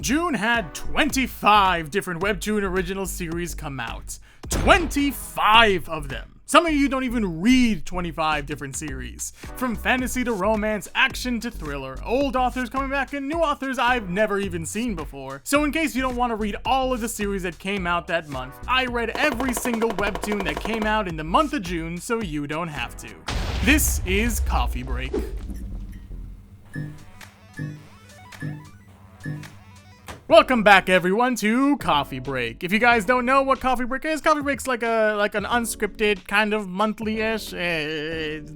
June had 25 different Webtoon original series come out. 25 of them! Some of you don't even read 25 different series. From fantasy to romance, action to thriller, old authors coming back and new authors I've never even seen before. So in case you don't want to read all of the series that came out that month, I read every single Webtoon that came out in the month of June so you don't have to. This is Coffee Break. Welcome back, everyone, to Coffee Break. If you guys don't know what Coffee Break is, Coffee Break's like an unscripted kind of monthly-ish.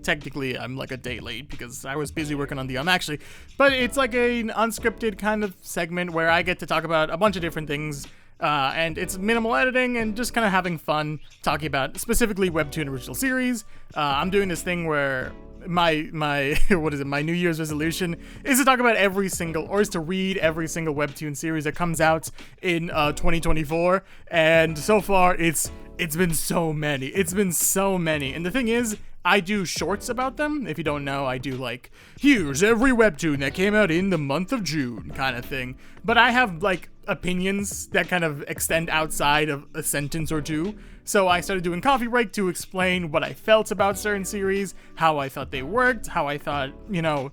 Technically, I'm like a day late because I was busy working on the actually, but it's like an unscripted kind of segment where I get to talk about a bunch of different things. And it's minimal editing and just kind of having fun talking about specifically Webtoon original series. I'm doing this thing where my my New Year's resolution is to talk about is to read every single Webtoon series that comes out in 2024. And so far, it's been so many. And the thing is, I do shorts about them. If you don't know, I do like, here's every Webtoon that came out in the month of June kind of thing. But I have like opinions that kind of extend outside of a sentence or two. So I started doing Coffee Break to explain what I felt about certain series, how I thought they worked, how I thought, why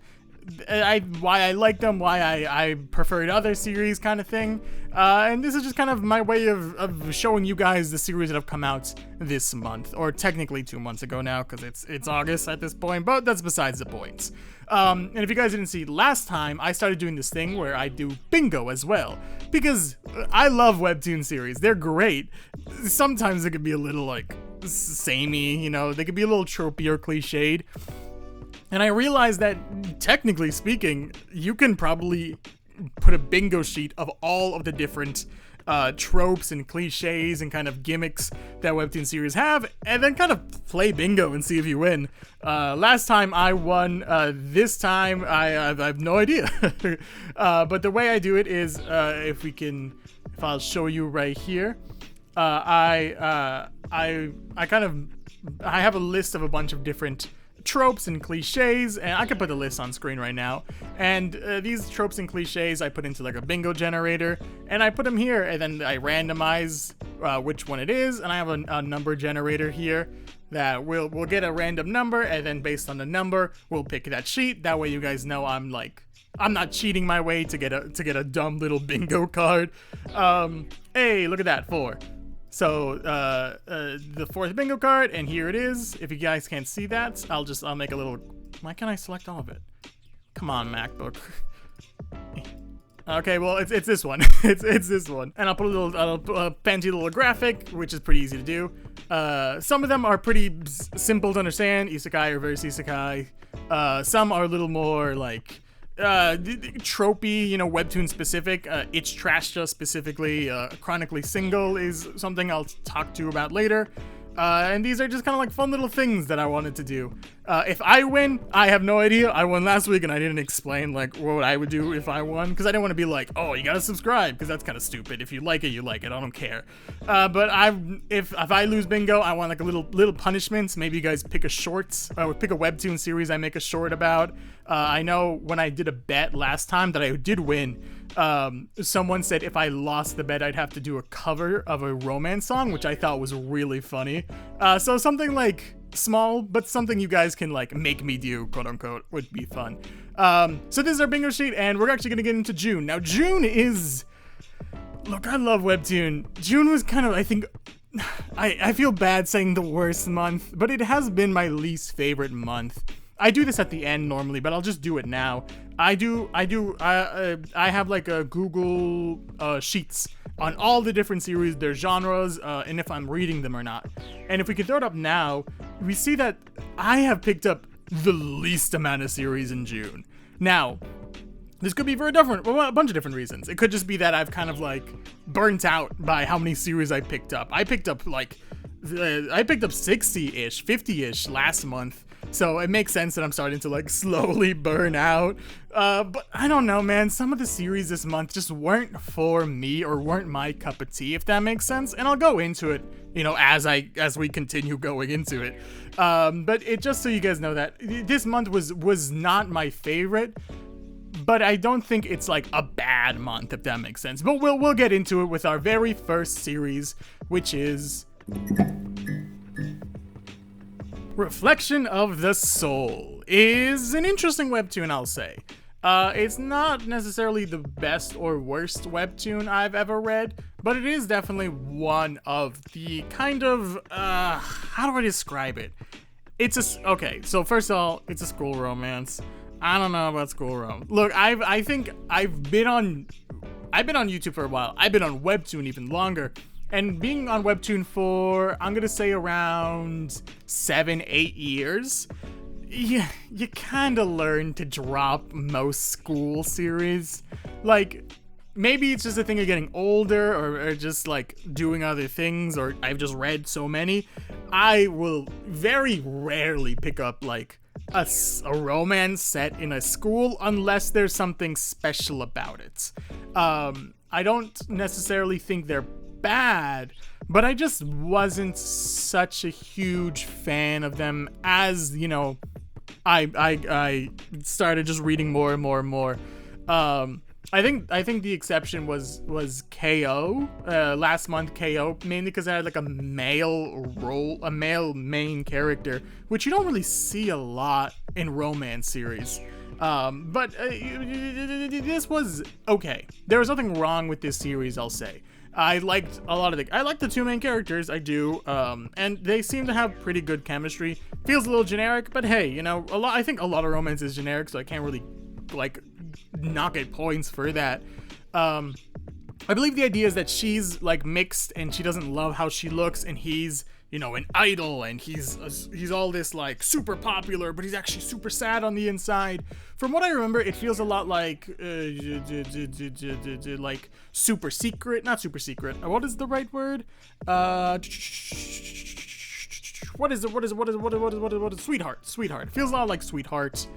I liked them, why I preferred other series kind of thing. And this is just kind of my way of showing you guys the series that have come out this month, or technically 2 months ago now, because it's August at this point, but that's besides the point. And if you guys didn't see last time, I started doing this thing where I do bingo as well, because I love Webtoon series. They're great. Sometimes they could be a little like samey, they could be a little tropey or cliched. And I realized that, technically speaking, you can probably put a bingo sheet of all of the different tropes and cliches and kind of gimmicks that Webtoon series have, and then kind of play bingo and see if you win. Last time I won. This time I have no idea. But the way I do it is, if I'll show you right here, I have a list of a bunch of different tropes and cliches, and I can put the list on screen right now. And these tropes and cliches I put into like a bingo generator, and I put them here, and then I randomize which one it is, and I have a number generator here that we'll get a random number, and then based on the number we'll pick that sheet. That way you guys know I'm not cheating my way to get a dumb little bingo card. Hey, look at that, 4. So, the 4th bingo card, and here it is. If you guys can't see that, I'll make a little, why can't I select all of it? Come on, MacBook. Okay, well, it's this one. it's this one. And I'll put a fancy little graphic, which is pretty easy to do. Some of them are pretty simple to understand. Isekai or reverse isekai. Some are a little more like, tropey, Webtoon specific. It's Trashta specifically. Chronically Single is something I'll talk to you about later. And these are just kind of like fun little things that I wanted to do. If I win, I have no idea. I won last week and I didn't explain like what I would do if I won, because I didn't want to be like, oh, you gotta subscribe, because that's kind of stupid. If you like it, you like it. I don't care. But if I lose bingo, I want like a little punishments. Maybe you guys pick a short, or pick a Webtoon series I make a short about. I know when I did a bet last time that I did win, someone said if I lost the bet, I'd have to do a cover of a romance song, which I thought was really funny. So something like small, but something you guys can like make me do, quote unquote, would be fun. So this is our bingo sheet, and we're actually gonna get into June. Now, June is, look, I love Webtoon. June was kind of, I think, I feel bad saying the worst month, but it has been my least favorite month. I do this at the end normally, but I'll just do it now. I have like a Google Sheets on all the different series, their genres, and if I'm reading them or not. And if we can throw it up now, we see that I have picked up the least amount of series in June. Now, this could be for a bunch of different reasons. It could just be that I've kind of like burnt out by how many series I picked up. I picked up 60-ish, 50-ish last month. So it makes sense that I'm starting to like slowly burn out. But I don't know, man. Some of the series this month just weren't for me, or weren't my cup of tea, if that makes sense. And I'll go into it, as we continue going into it. But it just so you guys know that this month was not my favorite. but I don't think it's like a bad month, if that makes sense. But we'll get into it with our very first series, which is Reflection of the Soul. Is an interesting webtoon, I'll say. It's not necessarily the best or worst webtoon I've ever read, but it is definitely one of the kind of, how do I describe it? Okay, so first of all, it's a school romance. I don't know about school rom. Look, I think I've been on YouTube for a while. I've been on Webtoon even longer. And being on Webtoon for, I'm gonna say around 7-8 years, you kind of learn to drop most school series. Like, maybe it's just a thing of getting older or just like doing other things, or I've just read so many. I will very rarely pick up like a romance set in a school unless there's something special about it. I don't necessarily think they're bad, but I just wasn't such a huge fan of them as, you know, I started just reading more and more and more. I think the exception was KO last month. KO, mainly because I had like a male main character, which you don't really see a lot in romance series. But this was okay. There was nothing wrong with this series, I'll say. I liked a lot of I like the two main characters, I do, and they seem to have pretty good chemistry. Feels a little generic, but hey, you know, I think a lot of romance is generic, so I can't really like not get points for that. I believe the idea is that she's like mixed and she doesn't love how she looks, and he's, you know, an idol, and he's all this like super popular, but he's actually super sad on the inside. From what I remember, it feels a lot like like super secret, not super secret. What is the right word? What is it? Sweetheart. It feels a lot like Sweetheart.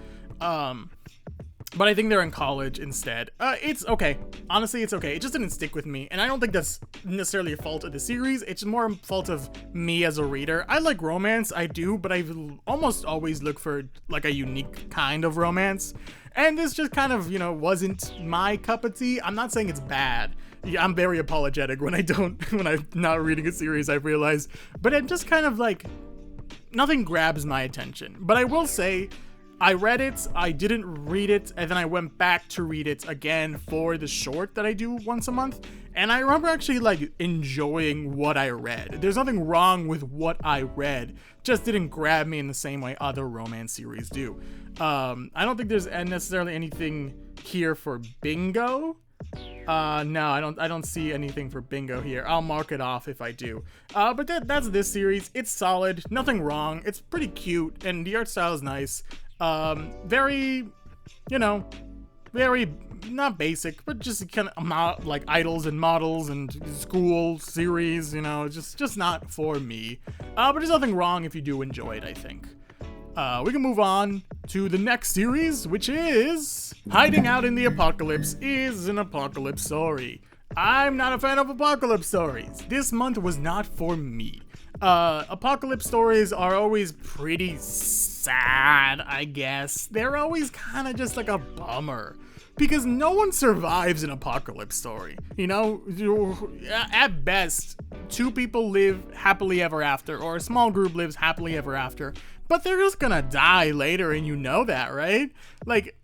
But I think they're in college instead. It's okay. Honestly, it's okay. It just didn't stick with me. And I don't think that's necessarily a fault of the series. It's more a fault of me as a reader. I like romance, I do, but I almost always look for like a unique kind of romance. And this just kind of, you know, wasn't my cup of tea. I'm not saying it's bad. Yeah, I'm very apologetic when I'm not reading a series, I realize. But I'm just kind of like, nothing grabs my attention. But I will say, I read it, I didn't read it, and then I went back to read it again for the short that I do once a month, and I remember actually like enjoying what I read. There's nothing wrong with what I read, just didn't grab me in the same way other romance series do. I don't think there's necessarily anything here for bingo. No, I don't see anything for bingo here. I'll mark it off if I do. But that's this series. It's solid, nothing wrong. It's pretty cute, and the art style is nice. Very, you know, very, not basic, but just kind of like idols and models and school series, you know, just not for me. But there's nothing wrong if you do enjoy it, I think. We can move on to the next series, which is Hiding Out in the Apocalypse is an apocalypse story. I'm not a fan of apocalypse stories. This month was not for me. Apocalypse stories are always pretty sad, I guess. They're always kind of just like a bummer, because no one survives an apocalypse story. You know, at best, 2 people live happily ever after, or a small group lives happily ever after, but they're just gonna die later, and you know that, right? Like,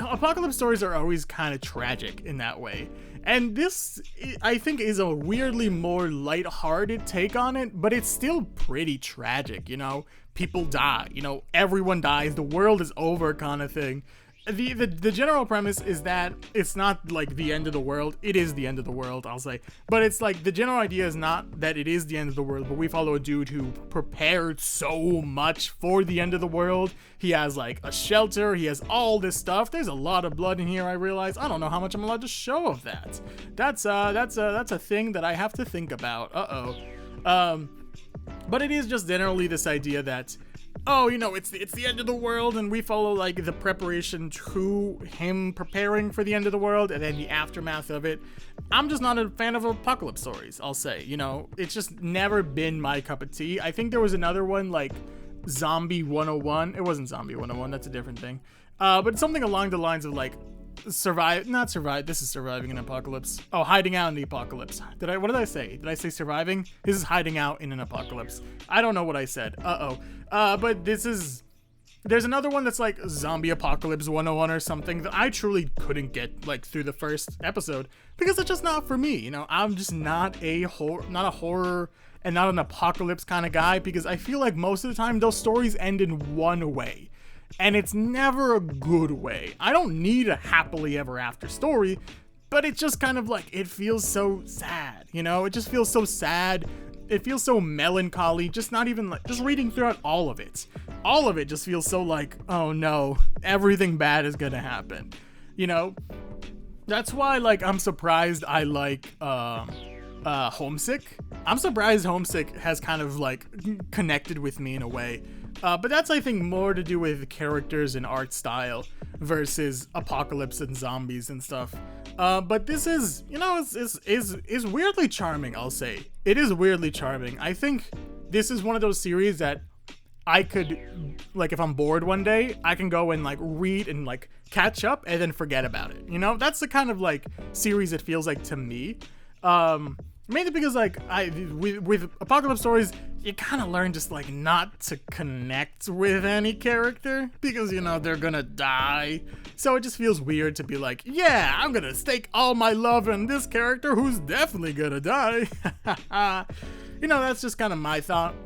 apocalypse stories are always kind of tragic in that way. And this, I think, is a weirdly more lighthearted take on it, but it's still pretty tragic, you know? People die, you know, everyone dies, the world is over kind of thing. The general premise is that it's not like the end of the world. It is the end of the world, I'll say. But it's like, the general idea is not that it is the end of the world, but we follow a dude who prepared so much for the end of the world. He has like a shelter, he has all this stuff. There's a lot of blood in here, I realize. I don't know how much I'm allowed to show of that. That's a thing that I have to think about. But it is just generally this idea that, oh, you know, it's the end of the world, and we follow like the preparation to him preparing for the end of the world, and then the aftermath of it. I'm just not a fan of apocalypse stories, I'll say. You know, it's just never been my cup of tea. I think there was another one like Zombie 101. It wasn't Zombie 101, that's a different thing. But something along the lines of like not survive. This is surviving an apocalypse. Oh, hiding out in the apocalypse. What did I say? Did I say surviving? This is hiding out in an apocalypse. I don't know what I said. But there's another one that's like Zombie Apocalypse 101 or something that I truly couldn't get like through the first episode because it's just not for me. You know, I'm just not a horror and not an apocalypse kind of guy because I feel like most of the time those stories end in one way. And it's never a good way. I don't need a happily ever after story, but it's just kind of like, it feels so sad, you know? It just feels so sad. It feels so melancholy, just not even like, just reading throughout all of it. All of it just feels so like, oh no, everything bad is gonna happen, you know? That's why, like, I'm surprised I like, Homesick. I'm surprised Homesick has kind of like connected with me in a way. But that's, I think, more to do with characters and art style versus apocalypse and zombies and stuff. But this is, you know, is weirdly charming, I'll say. It is weirdly charming. I think this is one of those series that I could, like, if I'm bored one day, I can go and, like, read and, like, catch up and then forget about it. You know, that's the kind of, like, series it feels like to me. Mainly because, like, with apocalypse stories, you kind of learn just, like, not to connect with any character because, you know, they're gonna die. So it just feels weird to be like, yeah, I'm gonna stake all my love on this character who's definitely gonna die. You know, that's just kind of my thought.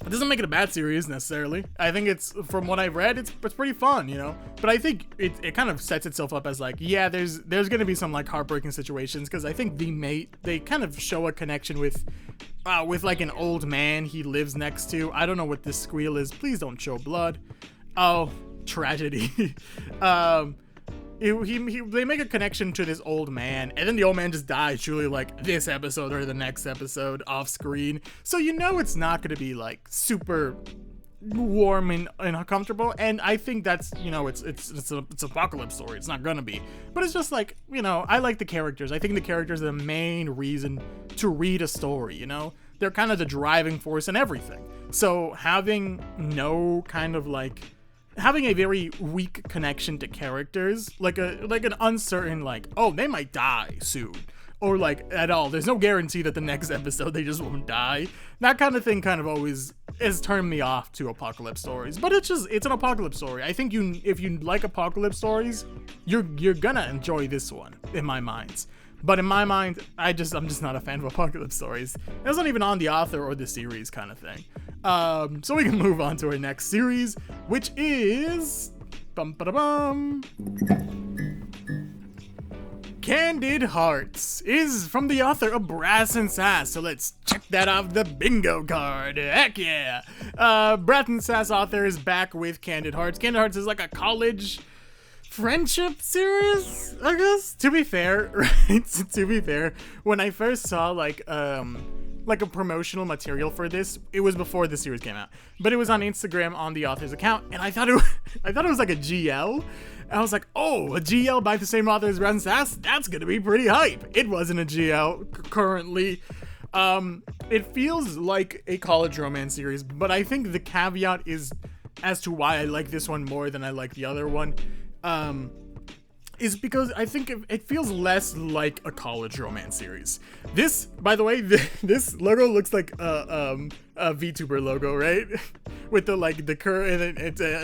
It doesn't make it a bad series necessarily. I think it's, from what I've read, it's pretty fun, you know. But I think it kind of sets itself up as like, yeah, there's gonna be some like heartbreaking situations because I think they kind of show a connection with like an old man he lives next to. I don't know what this squeal is. Please don't show blood. Oh, tragedy. They make a connection to this old man, and then the old man just dies truly like this episode or the next episode off screen. So you know it's not going to be like super warm and uncomfortable, and I think that's, you know, it's an apocalypse story. It's not gonna be, but it's just like, you know, I like the characters. I think the characters are the main reason to read a story, you know? They're kind of the driving force in everything. So having a very weak connection to characters, like an uncertain, like, oh, they might die soon, or like at all, there's no guarantee that the next episode they just won't die. That kind of thing kind of always has turned me off to apocalypse stories. But it's an apocalypse story. I think if you like apocalypse stories, you're gonna enjoy this one, in my mind. But in my mind, I'm just not a fan of apocalypse stories. It's not even on the author or the series kind of thing. So we can move on to our next series, which is Candid Hearts, is from the author of Brass and Sass. So let's check that off the bingo card. Heck yeah! Brass and Sass author is back with Candid Hearts. Candid Hearts is like a college friendship series, I guess, to be fair, right? To be fair, when I first saw like a promotional material for this, it was before the series came out, but it was on Instagram on the author's account, and I thought it was like a GL. I was like, oh, a GL by the same author as Brass and Sass? That's gonna be pretty hype. It wasn't a GL currently. It feels like a college romance series, but I think the caveat is as to why I like this one more than I like the other one. Is because I think it feels less like a college romance series. This, by the way, this logo looks like a VTuber logo, right? With the curve, and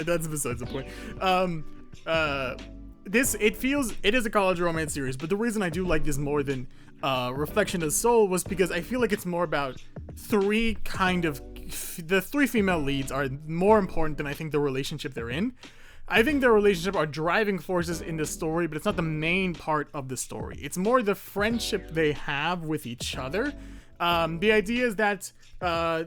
that's besides the point. It is a college romance series, but the reason I do like this more than Reflection of the Soul was because I feel like it's more about the three female leads are more important than I think the relationship they're in. I think their relationship are driving forces in the story, but it's not the main part of the story. It's more the friendship they have with each other. The idea is that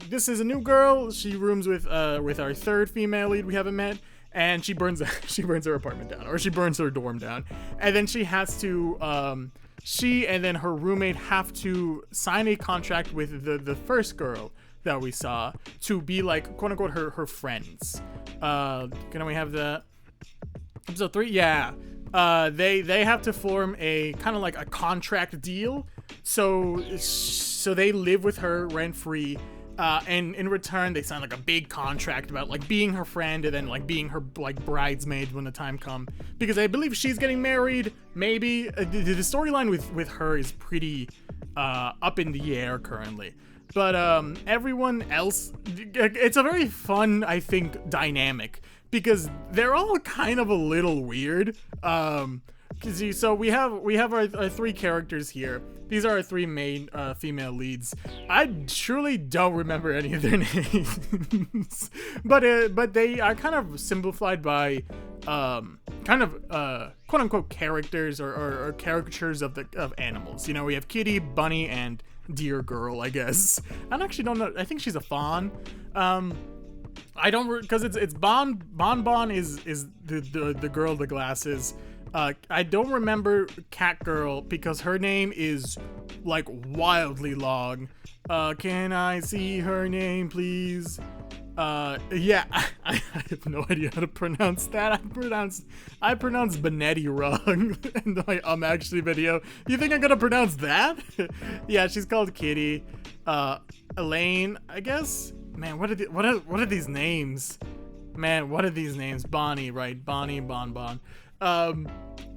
this is a new girl. She rooms with our third female lead we haven't met, and she burns her apartment down, or she burns her dorm down, and then she has to she and then her roommate have to sign a contract with the first girl that we saw to be like, quote unquote, her friends. Can we have the episode 3? Yeah. They have to form a kind of like a contract deal. So they live with her rent free. and in return they sign like a big contract about like being her friend and then like being her like bridesmaid when the time comes, because I believe she's getting married. Maybe the storyline with her is pretty up in the air currently. But everyone else, it's a very fun, I think, dynamic, because they're all kind of a little weird. So we have our 3 characters here. These are our 3 main female leads. I truly don't remember any of their names, but they are kind of simplified by kind of quote unquote characters or caricatures of animals. You know, we have Kitty, Bunny, and Deer Girl, I guess. I actually don't know. I think she's a fawn. I don't, because it's Bon is the girl with the glasses. I don't remember Cat Girl because her name is like wildly long. Can I see her name, please? Yeah, I have no idea how to pronounce that. I pronounced Benetti wrong in my actually video. You think I'm gonna pronounce that? Yeah, she's called Kitty. Elaine, I guess. Man, what are these names? Man, what are these names? Bonnie, right? Bonnie, Bon.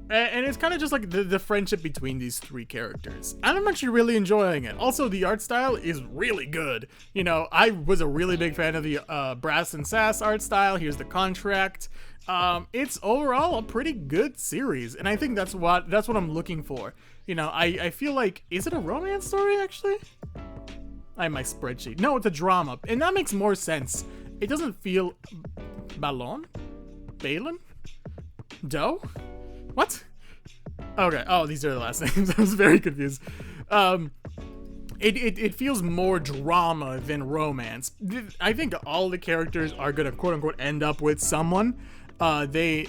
And it's kind of just like the friendship between these 3 characters. And I'm actually really enjoying it. Also, the art style is really good. You know, I was a really big fan of the Brass and Sass art style. Here's the contract. It's overall a pretty good series, and I think that's what I'm looking for. You know, I feel like, is it a romance story actually? I have my spreadsheet. No, it's a drama, and that makes more sense. It doesn't feel Balon? Doe? What? Okay. Oh, these are the last names. I was very confused. It feels more drama than romance. I think all the characters are gonna quote unquote end up with someone. 2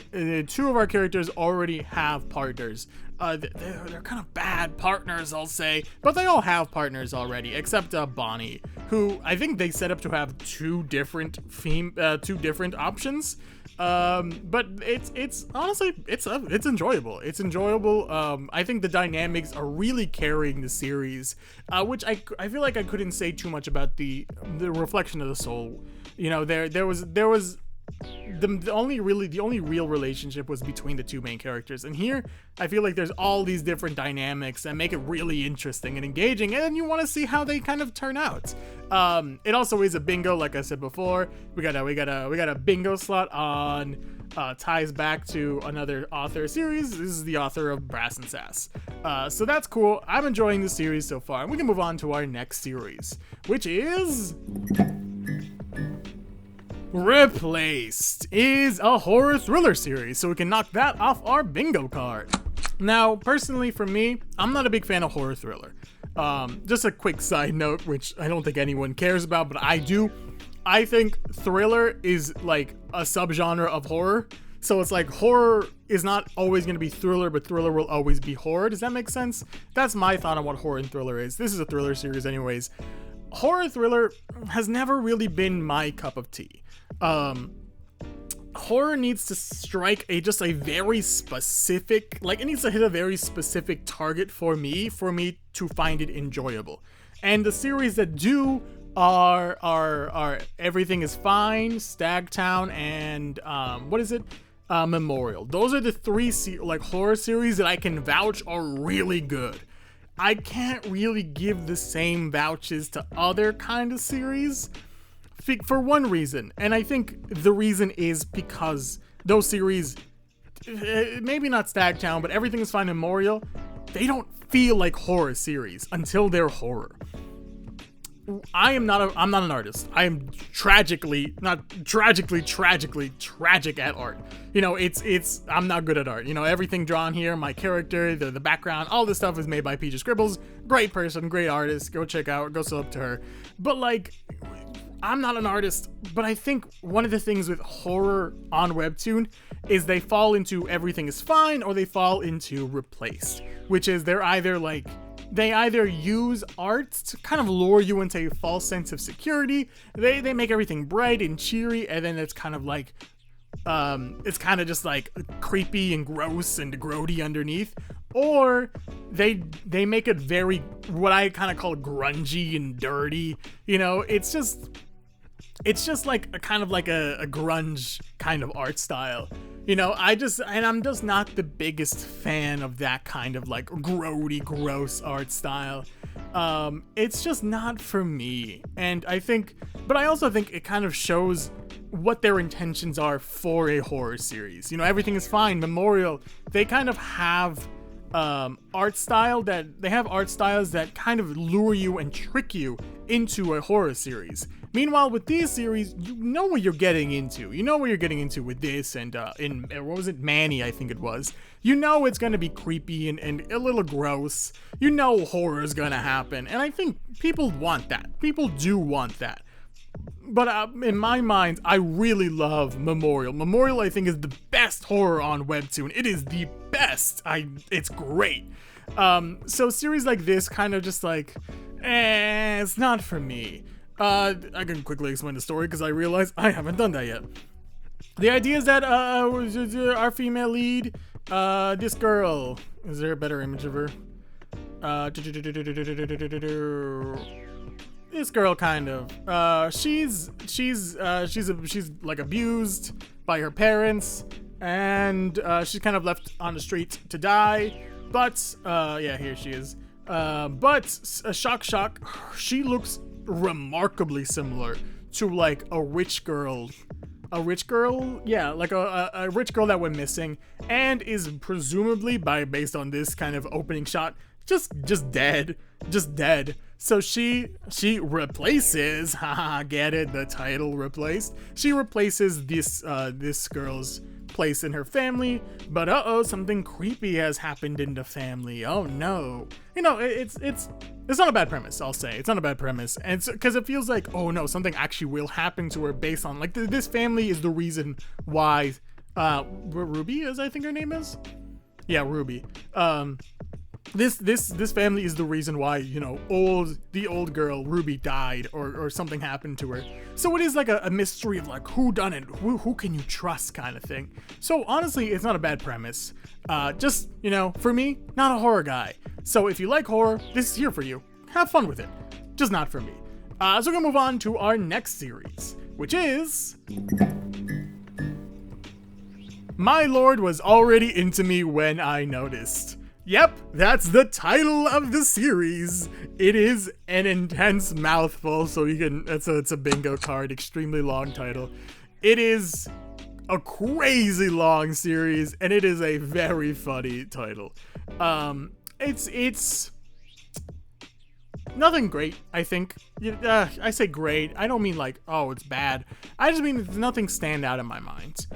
of our characters already have partners. They're kind of bad partners, I'll say, but they all have partners already, except Bonnie, who I think they set up to have 2 different options. But it's honestly, it's enjoyable. It's enjoyable. I think the dynamics are really carrying the series, which I feel like I couldn't say too much about the reflection of the soul. You know, there was the only real relationship was between the 2 main characters, and here I feel like there's all these different dynamics that make it really interesting and engaging, and you want to see how they kind of turn out. It also is a bingo, like I said before. We got a bingo slot on ties back to another author series. This is the author of Brass and Sass, so that's cool. I'm enjoying the series so far, and we can move on to our next series, which is Replaced. Is a horror thriller series, so we can knock that off our bingo card. Now, personally for me, I'm not a big fan of horror thriller. Just a quick side note, which I don't think anyone cares about, but I do. I think thriller is like a subgenre of horror. So it's like horror is not always going to be thriller, but thriller will always be horror. Does that make sense? That's my thought on what horror and thriller is. This is a thriller series anyways. Horror thriller has never really been my cup of tea. Horror needs to strike just a very specific, like it needs to hit a very specific target for me to find it enjoyable. And the series that do are Everything is Fine, Stagtown, and Memorial. Those are the 3 horror series that I can vouch are really good. I can't really give the same vouches to other kind of series for one reason, and I think the reason is because those series, maybe not Stagtown, but Everything is Fine, Memorial, they don't feel like horror series until they're horror. I'm not an artist. I am tragic at art. You know, I'm not good at art. You know, everything drawn here, my character, the background, all this stuff is made by Peaches Scribbles. Great person, great artist. Go check out, go sub to her. But like, I'm not an artist, but I think one of the things with horror on Webtoon is they fall into Everything is Fine or they fall into Replaced, which is they either use art to kind of lure you into a false sense of security. They make everything bright and cheery, and then it's kind of like, it's kind of just like creepy and gross and grody underneath. or they make it very, what I kind of call grungy and dirty. You know, it's just like a kind of like a grunge kind of art style. You know, I'm just not the biggest fan of that kind of like grody, gross art style. It's just not for me. And I also think it kind of shows what their intentions are for a horror series. You know, Everything is Fine, Memorial, they kind of have art styles that kind of lure you and trick you into a horror series. Meanwhile, with these series, you know what you're getting into. You know what you're getting into with this, and what was it, Manny, I think it was. You know it's gonna be creepy and a little gross. You know horror is gonna happen, and I think people want that. People do want that. But in my mind, I really love Memorial. Memorial, I think, is the best horror on Webtoon. It is the best. It's great. So series like this kind of just like, it's not for me. I can quickly explain the story because I realize I haven't done that yet. The idea is that our female lead, this girl, is there a better image of her? This girl, kind of. She's like abused by her parents, and she's kind of left on the street to die. But yeah, here she is. But shock, she looks remarkably similar to like a rich girl. Yeah, like a rich girl that went missing and is presumably, based on this kind of opening shot, just dead. So she replaces, get it, the title replaced. She replaces this girl's place in her family, but something creepy has happened in the family. Oh no. You know, it's not a bad premise, I'll say. It's not a bad premise. And it's because it feels like, oh no, something actually will happen to her based on, like, this family is the reason why, Ruby is, I think her name is? Yeah, Ruby. This family is the reason why, you know, the old girl Ruby died or something happened to her. So it is like a mystery of like who done it, who can you trust kind of thing. So honestly, it's not a bad premise. Just, you know, for me, not a horror guy. So if you like horror, this is here for you. Have fun with it. Just not for me. So we're gonna move on to our next series, which is My Lord Was Already Into Me When I Noticed. Yep, that's the title of the series. It is an intense mouthful, so you can, it's a bingo card, extremely long title. It is a crazy long series, and it is a very funny title. It's nothing great, I think. I say great, I don't mean like, oh, it's bad. I just mean it's nothing stand out in my mind.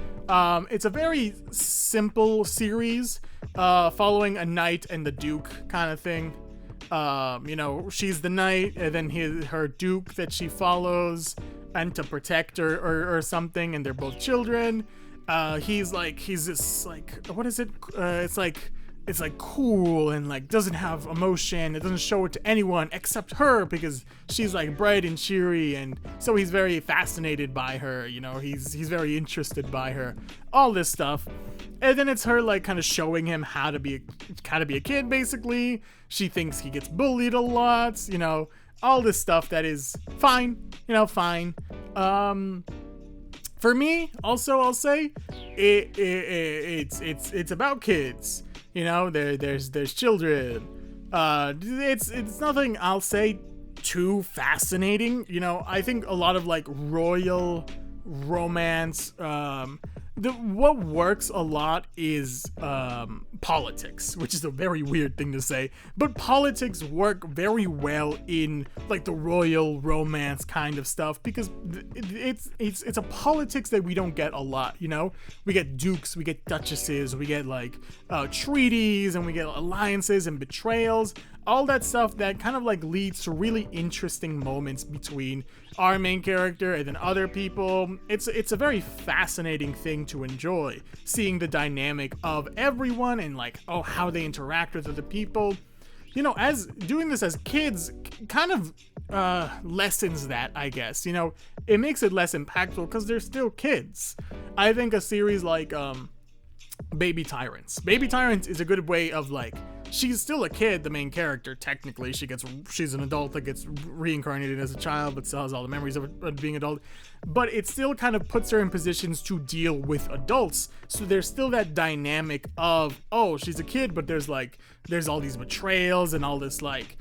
It's a very simple series, following a knight and the duke kind of thing. You know, she's the knight, and then her duke that she follows, and to protect her or something, and they're both children. He's this like, what is it? It's like cool and like doesn't have emotion. It doesn't show it to anyone except her because she's like bright and cheery, and so he's very fascinated by her. You know, he's very interested by her. All this stuff, and then it's her like kind of showing him how to be a kid. Basically, she thinks he gets bullied a lot. You know, all this stuff that is fine. You know, fine. For me, also, I'll say it's about kids. You know, there's children. It's nothing, I'll say, too fascinating. You know, I think a lot of like royal romance, what works a lot is politics, which is a very weird thing to say, but politics work very well in like the royal romance kind of stuff because it's a politics that we don't get a lot. You know, we get dukes, we get duchesses, we get like treaties, and we get alliances and betrayals, all that stuff that kind of like leads to really interesting moments between our main character and then other people. It's a very fascinating thing to enjoy, seeing the dynamic of everyone and like, oh, how they interact with other people. You know, as doing this as kids kind of lessens that, I guess. You know, it makes it less impactful because they're still kids. I think a series like Baby Tyrants. Baby Tyrants is a good way of like, she's still a kid, the main character, technically. She's an adult that gets reincarnated as a child, but still has all the memories of being adult. But it still kind of puts her in positions to deal with adults. So there's still that dynamic of, oh, she's a kid, but there's all these betrayals and all this like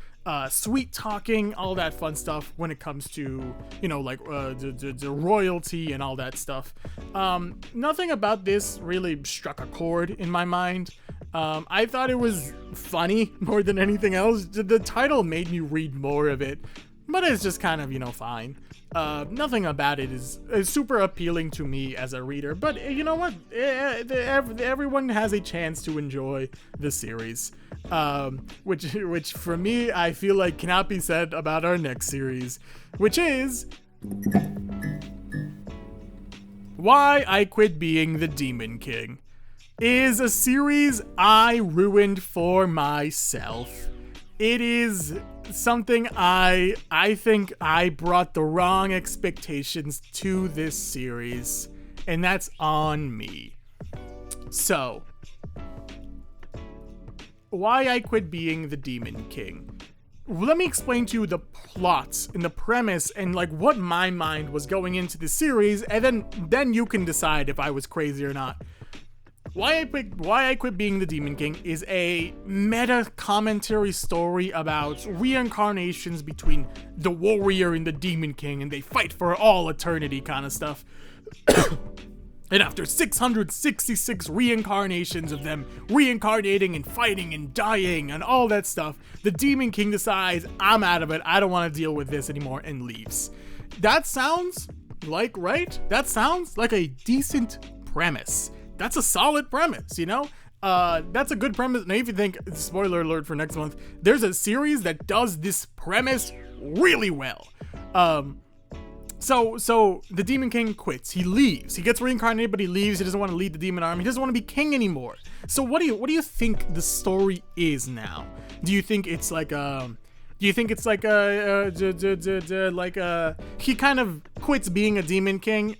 sweet talking, all that fun stuff when it comes to, the royalty and all that stuff. Nothing about this really struck a chord in my mind. I thought it was funny more than anything else. The title made me read more of it, but it's just kind of, fine. Nothing about it is super appealing to me as a reader, but you know what? Everyone has a chance to enjoy the series. Which for me, I feel like cannot be said about our next series, which is Why I Quit Being the Demon King. Is a series I ruined for myself. It is something I think I brought the wrong expectations to this series, and that's on me. So, Why I Quit Being the Demon King. Let me explain to you the plots and the premise and like what my mind was going into the series, and then you can decide if I was crazy or not. Why I Quit Being the Demon King is a meta commentary story about reincarnations between the warrior and the Demon King, and they fight for all eternity kind of stuff. And after 666 reincarnations of them reincarnating and fighting and dying and all that stuff, the Demon King decides, I'm out of it, I don't want to deal with this anymore, and leaves. That sounds like, right? That sounds like a decent premise. That's a solid premise, That's a good premise. Now, if you think, spoiler alert for next month, there's a series that does this premise really well. So the Demon King quits. He leaves. He gets reincarnated, but he leaves. He doesn't want to lead the demon army. He doesn't want to be king anymore. So what do you think the story is now? Do you think it's like he kind of quits being a demon king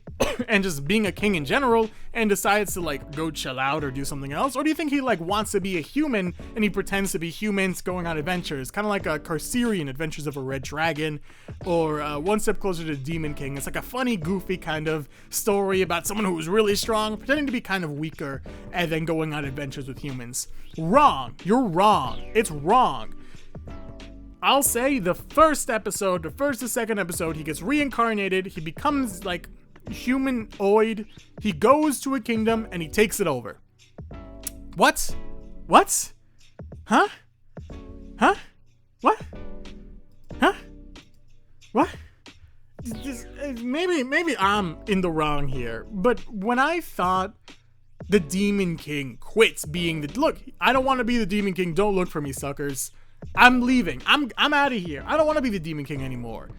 and just being a king in general and decides to like go chill out or do something else? Or do you think he like wants to be a human and he pretends to be humans going on adventures, kind of like a Carcerian Adventures of a Red Dragon, or One Step Closer to Demon King? It's like a funny, goofy kind of story about someone who was really strong pretending to be kind of weaker and then going on adventures with humans. Wrong. You're wrong. It's wrong. I'll say the first to second episode, he gets reincarnated, he becomes like humanoid, he goes to a kingdom and he takes it over. What? Huh? What? Maybe I'm in the wrong here, but when I thought the Demon King quits being look, I don't want to be the Demon King, don't look for me, suckers. I'm leaving. I'm out of here. I don't want to be the Demon King anymore.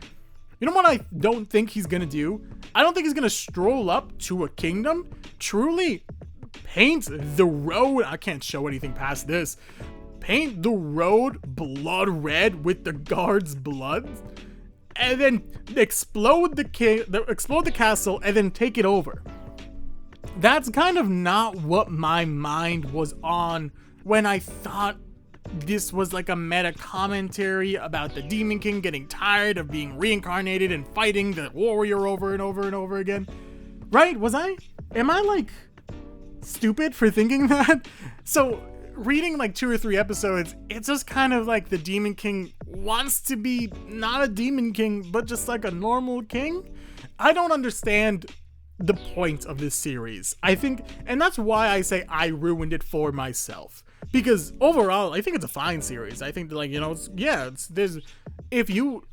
You know what I don't think he's gonna do? I don't think he's gonna stroll up to a kingdom, truly paint the road. I can't show anything past this. Paint the road blood red with the guards' blood, and then explode the castle, and then take it over. That's kind of not what my mind was on when I thought this was like a meta commentary about the Demon King getting tired of being reincarnated and fighting the warrior over and over and over again. Right? Am I like stupid for thinking that? So reading like 2 or 3 episodes, it's just kind of like the Demon King wants to be not a Demon King, but just like a normal king. I don't understand the point of this series. I think, and that's why I say I ruined it for myself. Because overall, I think it's a fine series. I think that, like, if you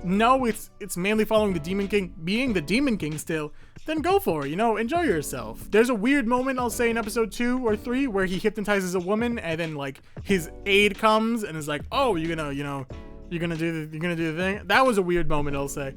know it's mainly following the Demon King, being the Demon King still, then go for it, enjoy yourself. There's a weird moment, I'll say, in episode 2 or 3 where he hypnotizes a woman and then like his aide comes and is like, oh, you're gonna do the thing. That was a weird moment, I'll say.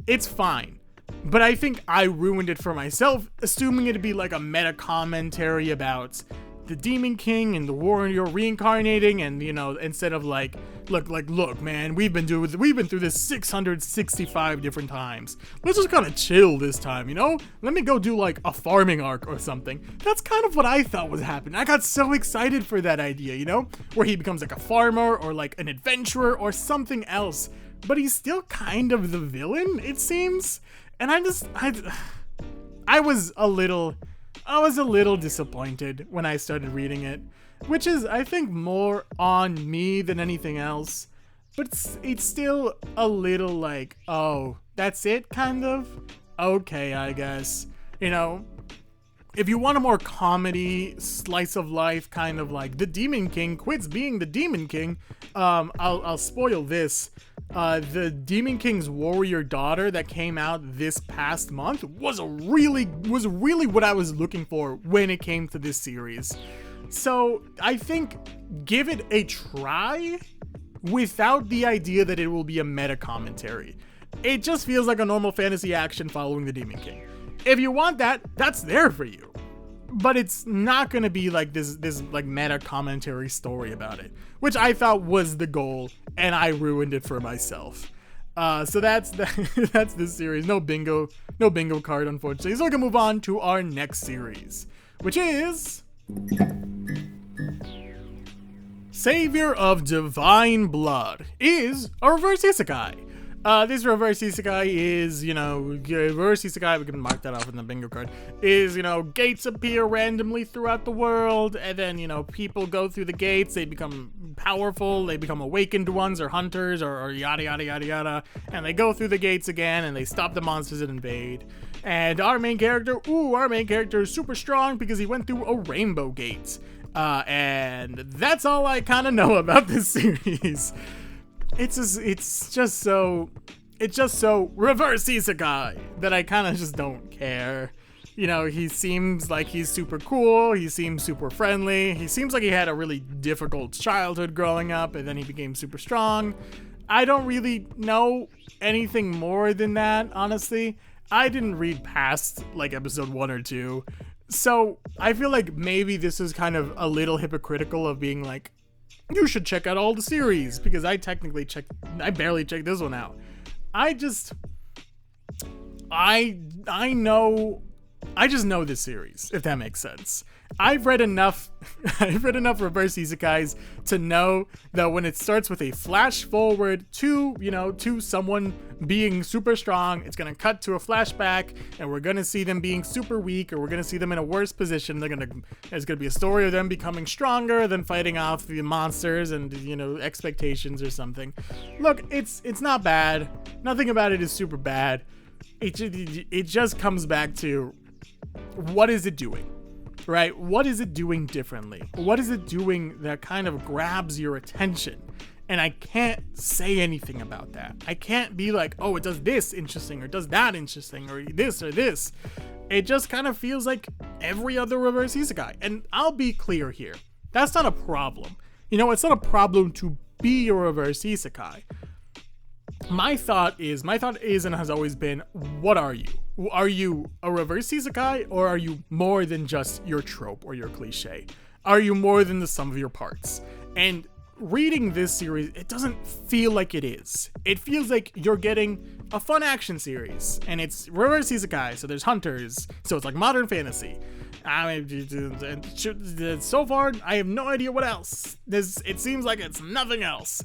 It's fine. But I think I ruined it for myself, assuming it'd be like a meta commentary about the Demon King and the warrior reincarnating, and instead of like, look, man, we've been through this 665 different times. Let's just kind of chill this time, Let me go do like a farming arc or something. That's kind of what I thought was happening. I got so excited for that idea, where he becomes like a farmer or like an adventurer or something else. But he's still kind of the villain, it seems. And I was a little disappointed when I started reading it, which is, I think, more on me than anything else. But it's still a little like, oh, that's it, kind of? Okay, I guess. If you want a more comedy, slice of life, kind of like the Demon King quits being the Demon King, I'll spoil this. The Demon King's warrior daughter that came out this past month was really what I was looking for when it came to this series. So I think give it a try without the idea that it will be a meta commentary. It just feels like a normal fantasy action following the Demon King. If you want that, that's there for you. But it's not going to be like this like meta commentary story about it, which I thought was the goal, and I ruined it for myself. So that's this series. No bingo card, unfortunately. So we're going to move on to our next series, which is Savior of Divine Blood is a reverse isekai. This reverse isekai is, reverse isekai, we can mark that off in the bingo card, is, gates appear randomly throughout the world, and then, people go through the gates, they become powerful, they become awakened ones, or hunters, or yada yada yada yada, and they go through the gates again, and they stop the monsters that invade. And our main character is super strong because he went through a rainbow gate. And that's all I kind of know about this series. It's just so reverse isekai that I kind of just don't care. He seems like he's super cool. He seems super friendly. He seems like he had a really difficult childhood growing up, and then he became super strong. I don't really know anything more than that, honestly. I didn't read past like episode 1 or 2. So I feel like maybe this is kind of a little hypocritical of being like, you should check out all the series, because I barely checked this one out. I just know this series, if that makes sense. I've read enough reverse isekais to know that when it starts with a flash forward to someone being super strong, it's going to cut to a flashback, and we're going to see them being super weak, or we're going to see them in a worse position. There's going to be a story of them becoming stronger, then fighting off the monsters and, expectations or something. Look, it's not bad. Nothing about it is super bad. It just comes back to, what is it doing? Right? What is it doing differently? What is it doing that kind of grabs your attention? And I can't say anything about that. I can't be like, oh, it does this interesting, or does that interesting, or this or this. It just kind of feels like every other reverse isekai. And I'll be clear here. That's not a problem. It's not a problem to be a reverse isekai. My thought is and has always been, what are you? Are you a reverse isekai, or are you more than just your trope or your cliche? Are you more than the sum of your parts? And reading this series, it doesn't feel like it is. It feels like you're getting a fun action series, and it's reverse isekai, so there's hunters, so it's like modern fantasy. I mean, so far, I have no idea what else. It seems like it's nothing else,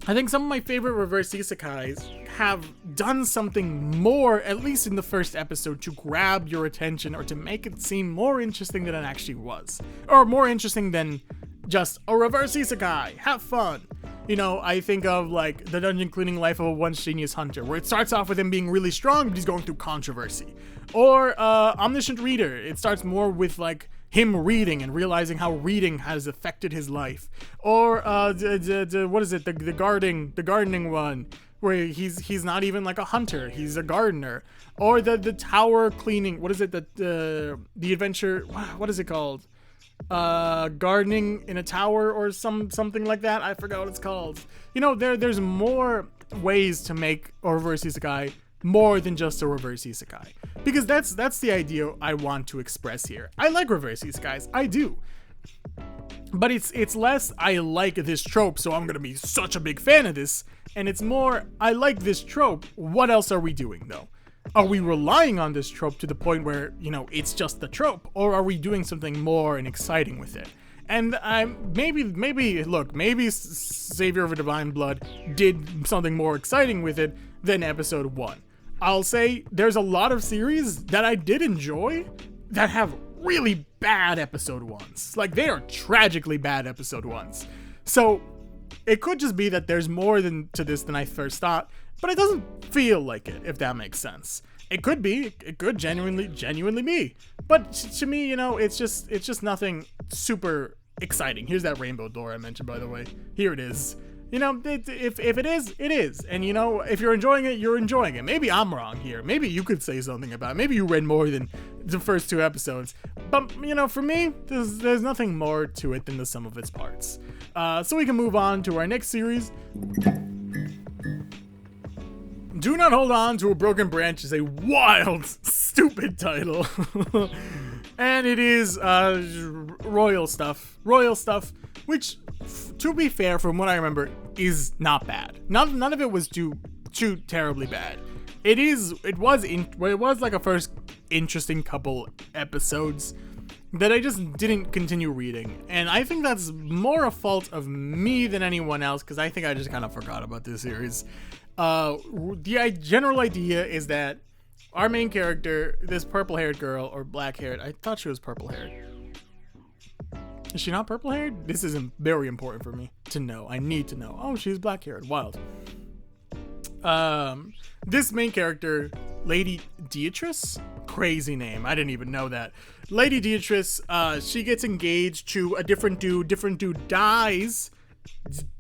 I think some of my favorite reverse isekais have done something more, at least in the first episode, to grab your attention or to make it seem more interesting than it actually was. Or more interesting than just a reverse isekai. Have fun. I think of like the dungeon cleaning life of a once genius hunter, where it starts off with him being really strong, but he's going through controversy. Or Omniscient Reader. It starts more with like him reading and realizing how reading has affected his life. Or what is it? The gardening one, where he's not even like a hunter, he's a gardener. Or the tower cleaning. What is it? The adventure. What is it called? Gardening in a tower or something like that. I forgot what it's called. There's more ways to make a reverse isekai more than just a reverse isekai, because that's the idea I want to express here. I like reverse isekais, I do, but it's less I like this trope, so I'm gonna be such a big fan of this, and it's more I like this trope. What else are we doing though? Are we relying on this trope to the point where, you know, it's just the trope, or are we doing something more and exciting with it? And maybe Savior of a Divine Blood did something more exciting with it than episode 1. I'll say there's a lot of series that I did enjoy that have really bad episode 1s. Like, they are tragically bad episode 1s. So it could just be that there's more to this than I first thought, but it doesn't feel like it, if that makes sense. It could be, it could genuinely be, but to me, you know, it's just nothing super exciting. Here's that rainbow door I mentioned, by the way. Here it is. You know, if it is, it is. And, you know, if you're enjoying it, you're enjoying it. Maybe I'm wrong here. Maybe you could say something about it. Maybe you read more than the first 2 episodes. But, you know, for me, there's nothing more to it than the sum of its parts. So we can move on to our next series. Do Not Hold On to a Broken Branch is a wild, stupid title. And it is royal stuff, which, to be fair, from what I remember, is not bad. None of it was too terribly bad. It was like a first interesting couple episodes that I just didn't continue reading, and I think that's more a fault of me than anyone else, because I think I just kind of forgot about this series. The general idea is that our main character, this purple-haired girl, or black-haired, I thought she was purple-haired. Is she not purple-haired? This is very important for me to know. I need to know. Oh, she's black-haired. Wild. This main character, Lady Beatrice? Crazy name. I didn't even know that. Lady Beatrice, she gets engaged to a different dude. Different dude dies.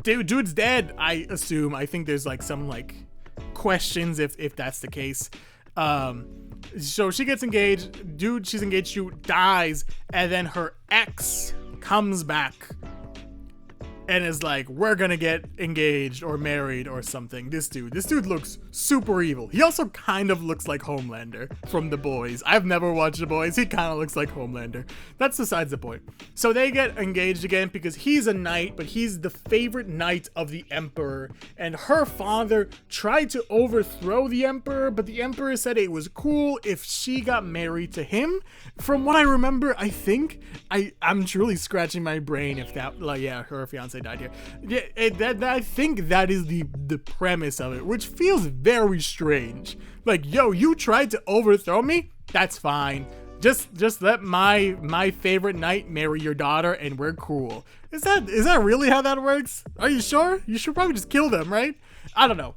Dude's dead, I assume. I think there's like some like questions if that's the case. So she gets engaged, dude she's engaged to dies, and then her ex comes back and is like, we're gonna get engaged or married or something. This dude looks super evil. He also kind of looks like Homelander from The Boys. I've never watched The Boys. He kind of looks like Homelander. That's besides the point. So they get engaged again because he's a knight, but he's the favorite knight of the Emperor. And her father tried to overthrow the Emperor, but the Emperor said it was cool if she got married to him. From what I remember, I think, I'm truly scratching my brain if that, like, yeah, her fiance died here. Yeah, I think that is the premise of it, which feels very strange. Like, yo, you tried to overthrow me? That's fine. Just let my favorite knight marry your daughter and we're cool. Is that really how that works? Are you sure? You should probably just kill them, right? I don't know.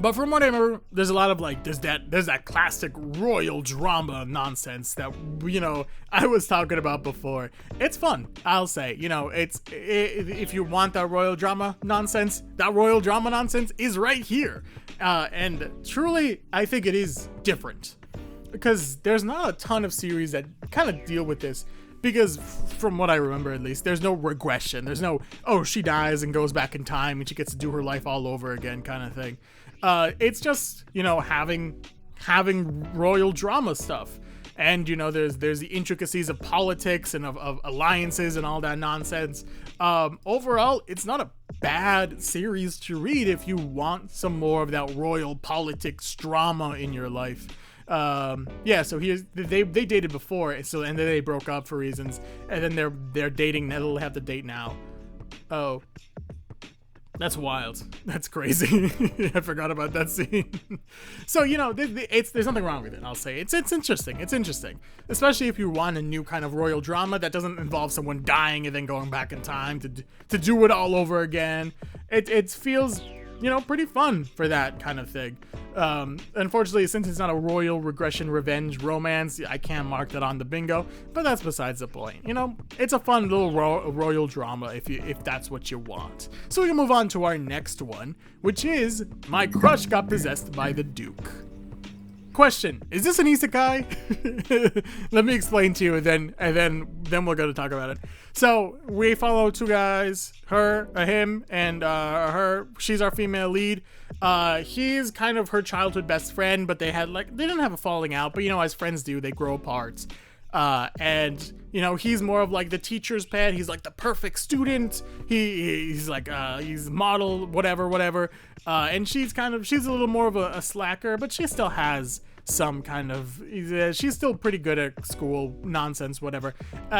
But from what I remember, there's a lot of like, there's that classic royal drama nonsense that, you know, I was talking about before. It's fun, I'll say. You know, if you want that royal drama nonsense, is right here. And truly, I think it is different, because there's not a ton of series that kind of deal with this. Because from what I remember, at least, there's no regression. There's no, oh, she dies and goes back in time and she gets to do her life all over again kind of thing. It's just, you know, having royal drama stuff. And, you know, there's the intricacies of politics and of alliances and all that nonsense. Overall, it's not a bad series to read if you want some more of that royal politics drama in your life. Yeah, so they dated before, and then they broke up for reasons, and then they're dating. They'll have to date now. Oh, that's wild. That's crazy. I forgot about that scene. So, you know, there's nothing wrong with it. I'll say it's interesting. It's interesting, especially if you want a new kind of royal drama that doesn't involve someone dying and then going back in time to do it all over again. It feels, you know, pretty fun for that kind of thing. Unfortunately, since it's not a royal regression revenge romance, I can't mark that on the bingo, but that's besides the point. You know, it's a fun little royal drama if that's what you want. So we can move on to our next one, which is My Crush Got Possessed by the Duke. question: is this an isekai? Let me explain to you, and then we're gonna talk about it. So we follow two guys, him, and her. She's our female lead. He's kind of her childhood best friend, but they didn't have a falling out, but as friends do, they grow apart. And he's more of like the teacher's pet. He's like the perfect student. He's like he's model, whatever. And she's a little more of a slacker, but she still has some kind of, she's still pretty good at school nonsense, whatever.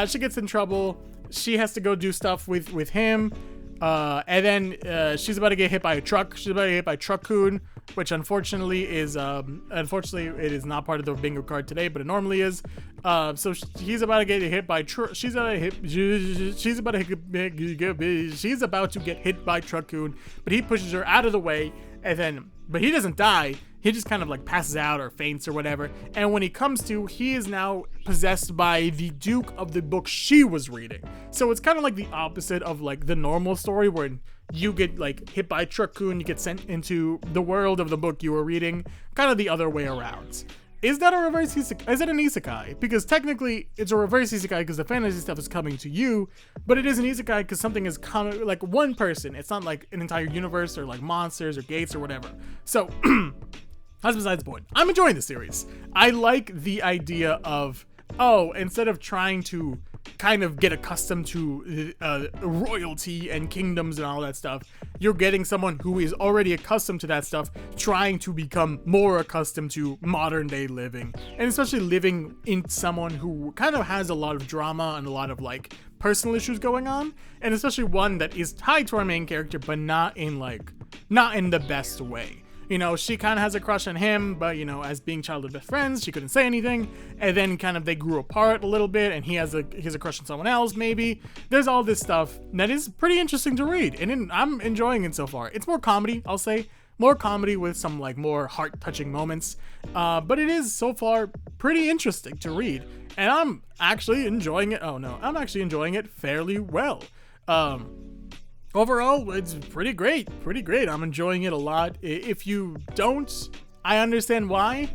She gets in trouble. She has to go do stuff with him. And then she's about to get hit by a truck. She's about to get hit by Truck-kun, which unfortunately it is not part of the bingo card today, but it normally is. So he's about to get hit by she's about to get hit by Truck-kun, but he pushes her out of the way, but he doesn't die. He just kind of like passes out or faints or whatever. And when he comes to, he is now possessed by the Duke of the book she was reading. So it's kind of like the opposite of like the normal story where you get like hit by Truck-kun, you get sent into the world of the book you were reading, kind of the other way around. Is that a reverse isekai? Is it an isekai? Because technically it's a reverse isekai because the fantasy stuff is coming to you, but it is an isekai because something is coming, like one person. It's not like an entire universe or like monsters or gates or whatever. So that's besides the point. I'm enjoying the series. I like the idea of, instead of trying to kind of get accustomed to royalty and kingdoms and all that stuff, you're getting someone who is already accustomed to that stuff trying to become more accustomed to modern day living, and especially living in someone who kind of has a lot of drama and a lot of like personal issues going on, and especially one that is tied to our main character but not in the best way. She kind of has a crush on him, but, as being childhood best friends, she couldn't say anything. And then kind of they grew apart a little bit, and he has a crush on someone else, maybe. There's all this stuff that is pretty interesting to read, and I'm enjoying it so far. It's more comedy, I'll say. More comedy with some, like, more heart-touching moments. But it is, so far, pretty interesting to read. And I'm actually enjoying it. I'm actually enjoying it fairly well. Overall, it's pretty great. I'm enjoying it a lot. If you don't, I understand why.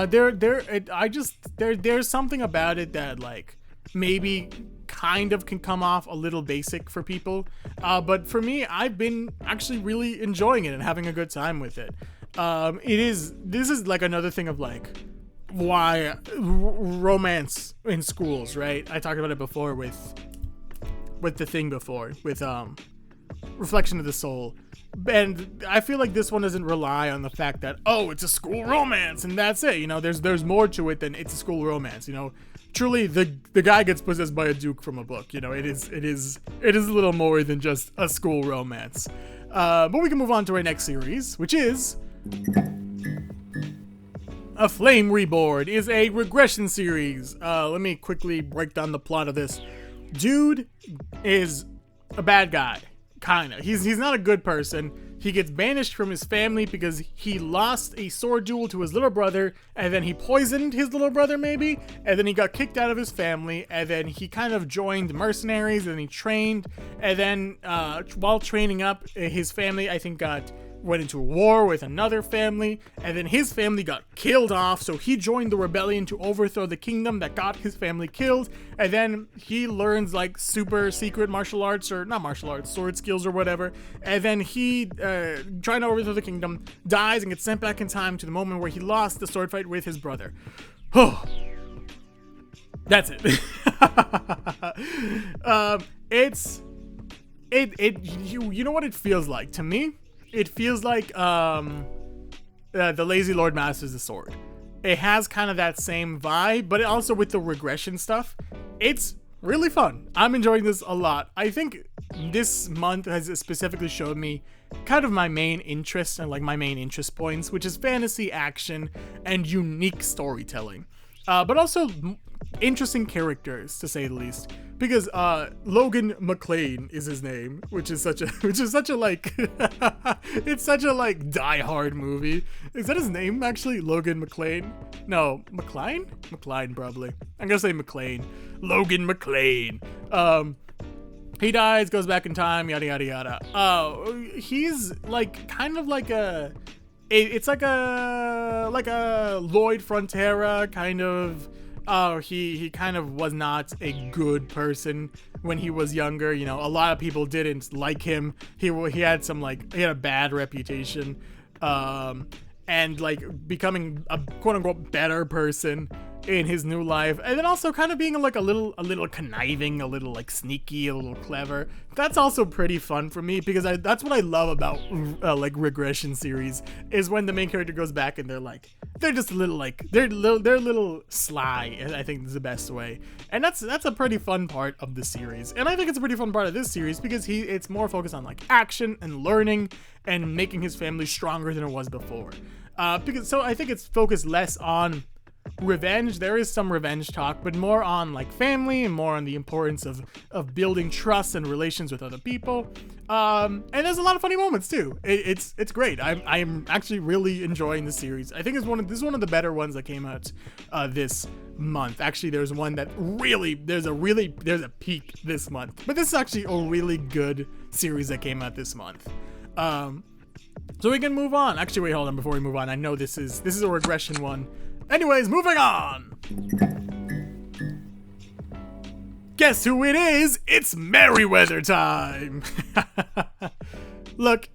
There's something about it that like maybe kind of can come off a little basic for people. But for me, I've been actually really enjoying it and having a good time with it. This is like another thing of like why romance in schools, right? I talked about it before with the thing before with Reflection of the Soul, and I feel like this one doesn't rely on the fact that it's a school romance and that's it. There's more to it than it's a school romance. Truly the guy gets possessed by a duke from a book. It is a little more than just a school romance. But we can move on to our next series, which is A Flame Reborn. Is a regression series. Let me quickly break down the plot of this. Dude is a bad guy. Kinda. He's not a good person. He gets banished from his family because he lost a sword duel to his little brother, and then he poisoned his little brother maybe, and then he got kicked out of his family, and then he kind of joined mercenaries, and he trained, and then while training up, his family I think went into a war with another family, and then his family got killed off, so he joined the rebellion to overthrow the kingdom that got his family killed, and then he learns like super secret martial arts, or not martial arts, sword skills or whatever, and then he, trying to overthrow the kingdom, dies and gets sent back in time to the moment where he lost the sword fight with his brother. That's it. You know what it feels like to me? It feels like the Lazy Lord Masters the Sword. It has kind of that same vibe, but also with the regression stuff. It's really fun. I'm enjoying this a lot. I think this month has specifically showed me kind of my main interest and like my main interest points, which is fantasy, action, and unique storytelling. But also interesting characters, to say the least. Because Logan McLean is his name, which is such a like it's such a like Die Hard movie. Is that his name actually? Logan McLean? No, McLean? McLean probably. I'm gonna say McLean. Logan McLean. He dies, goes back in time, yada yada yada. He's like kind of like a it's like a Lloyd Frontera kind of. Oh, he kind of was not a good person when he was younger. You know, a lot of people didn't like him. He had a bad reputation, and like becoming a quote unquote better person in his new life, and then also kind of being like a little conniving, a little like sneaky, a little clever. That's also pretty fun for me because that's what I love about like regression series, is when the main character goes back and they're just a little like they're a little sly. I think is the best way, and that's a pretty fun part of the series. And I think it's a pretty fun part of this series because it's more focused on like action and learning and making his family stronger than it was before. So I think it's focused less on revenge. There is some revenge talk, but more on like family and more on the importance of building trust and relations with other people. And there's a lot of funny moments too. It's great. I'm actually really enjoying the series. I think this is one of the better ones that came out this month. Actually, there's one that there's a peak this month, but this is actually a really good series that came out this month. So we can move on. Actually, wait, hold on. Before we move on, I know this is a regression one. Anyways, moving on. Guess who it is? It's Merryweather time. Look,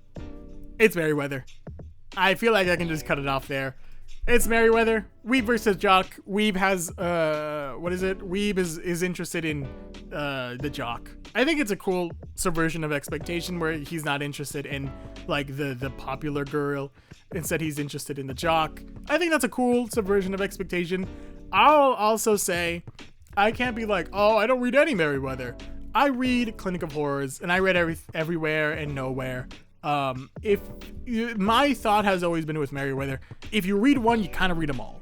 it's Merryweather. I feel like I can just cut it off there. It's Merryweather. Weeb vs Jock. Weeb has what is it? Weeb is interested in the Jock. I think it's a cool subversion of expectation where he's not interested in like the popular girl. Instead, he's interested in the Jock. I think that's a cool subversion of expectation. I'll also say, I can't be like, oh, I don't read any Merryweather. I read Clinic of Horrors, and I read Everywhere and Nowhere. If my thought has always been with Merryweather, if you read one, you kind of read them all.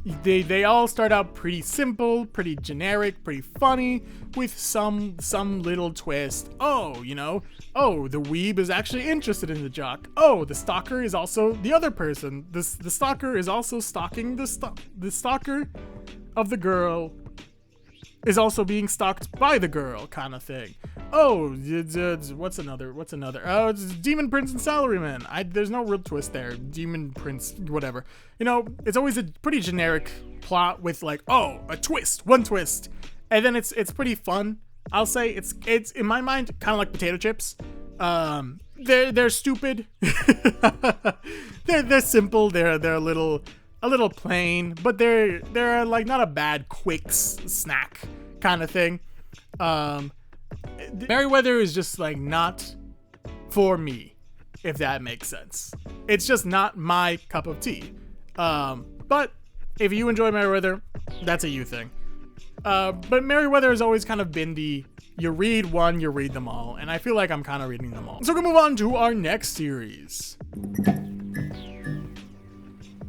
They all start out pretty simple, pretty generic, pretty funny, with some little twist. Oh, the weeb is actually interested in the Jock. Oh, the stalker is also the other person. The stalker is also stalking the stalker of the girl is also being stalked by the girl, kind of thing. Oh, what's another? Oh, it's Demon Prince and Salaryman. There's no real twist there. Demon Prince, whatever. It's always a pretty generic plot with like, oh, a twist, one twist, and then it's pretty fun. I'll say it's in my mind kind of like potato chips. They're stupid. they're simple. They're a little plain, but they're like not a bad quick snack kind of thing. Merryweather is just like not for me, if that makes sense. It's just not my cup of tea. But if you enjoy Merryweather, that's a you thing. But Merryweather has always kind of been you read one, you read them all, and I feel like I'm kind of reading them all. So we're gonna move on to our next series.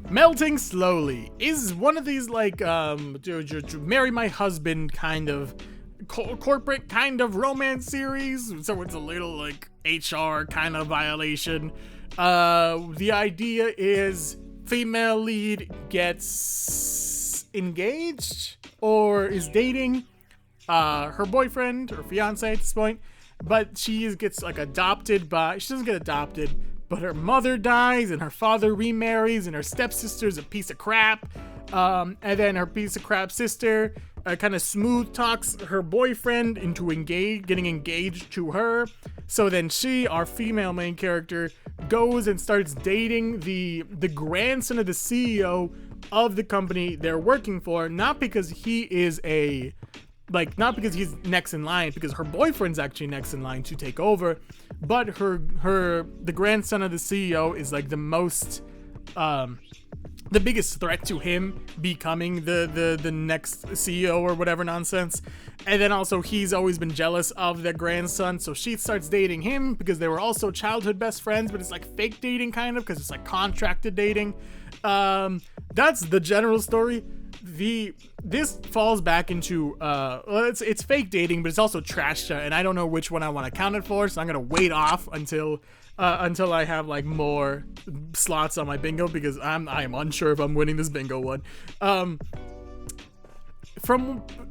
Melting Slowly is one of these like marry my husband kind of corporate kind of romance series, so it's a little like HR kind of violation. The idea is female lead gets engaged or is dating her boyfriend or fiance at this point, but she gets like adopted by, she doesn't get adopted, but her mother dies and her father remarries and her stepsister's a piece of crap. And then her piece of crap sister kind of smooth talks her boyfriend into getting engaged to her. So then she, our female main character, goes and starts dating the grandson of the CEO of the company they're working for, not because he is not because he's next in line, because her boyfriend's actually next in line to take over, but the grandson of the CEO is like the biggest threat to him becoming the next CEO or whatever nonsense. And then also he's always been jealous of their grandson, so she starts dating him because they were also childhood best friends, but it's like fake dating kind of, because it's like contracted dating. That's the general story. This falls back into it's fake dating, but it's also trash, and I don't know which one I want to count it for, so I'm gonna wait off until I have like more slots on my bingo, because I am unsure if I'm winning this bingo one.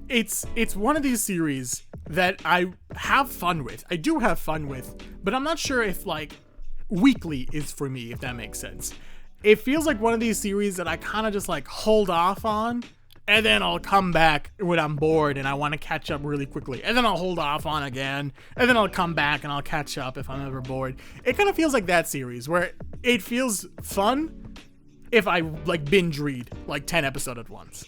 It's one of these series that I have fun with. I do have fun with, but I'm not sure if like weekly is for me, if that makes sense. it feels like one of these series that I kind of just like hold off on, and then I'll come back when I'm bored and I want to catch up really quickly, and then I'll hold off on again, and then I'll come back and I'll catch up if I'm ever bored. It kind of feels like that series where it feels fun if I like binge read like 10 episodes at once.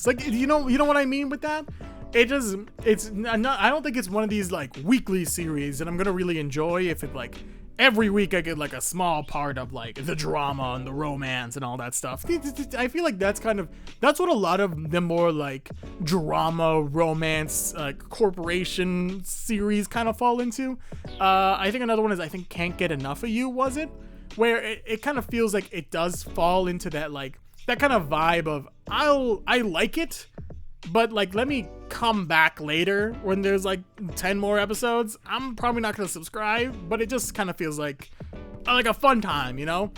Like, you know what I mean with that? It's not, I don't think it's one of these like weekly series that I'm gonna really enjoy if it like every week I get like a small part of like the drama and the romance and all that stuff. I feel like that's what a lot of the more like drama, romance, corporation series kind of fall into. I think another one is Can't Get Enough of You, was it? Where it kind of feels like it does fall into that like that kind of vibe of I like it, but like let me come back later when there's like 10 more episodes. I'm probably not gonna subscribe, but it just kind of feels like a fun time, you know?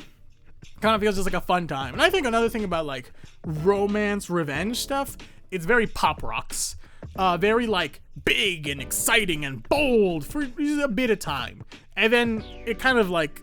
Kind of feels just like a fun time. And I think another thing about like romance revenge stuff, it's very Pop Rocks. Very like big and exciting and bold for a bit of time, and then it kind of like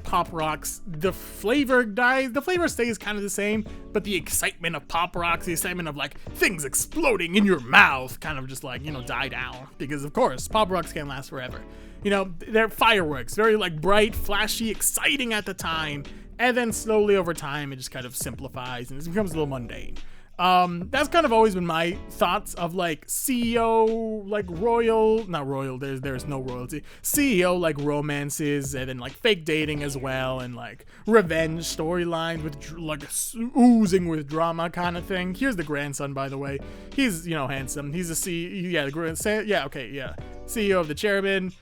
Pop Rocks, the flavor dies. The flavor stays kind of the same, but the excitement of Pop Rocks, the excitement of like things exploding in your mouth, kind of just like, you know, die down, because of course Pop Rocks can't last forever. You know, they're fireworks, very like bright, flashy, exciting at the time, and then slowly over time it just kind of simplifies and it becomes a little mundane. That's kind of always been my thoughts of like CEO, like not royal, there's no royalty, CEO like romances, and then like fake dating as well, and like revenge storyline with like oozing with drama kind of thing. Here's the grandson, by the way. He's, you know, handsome. He's CEO of the Cherubin.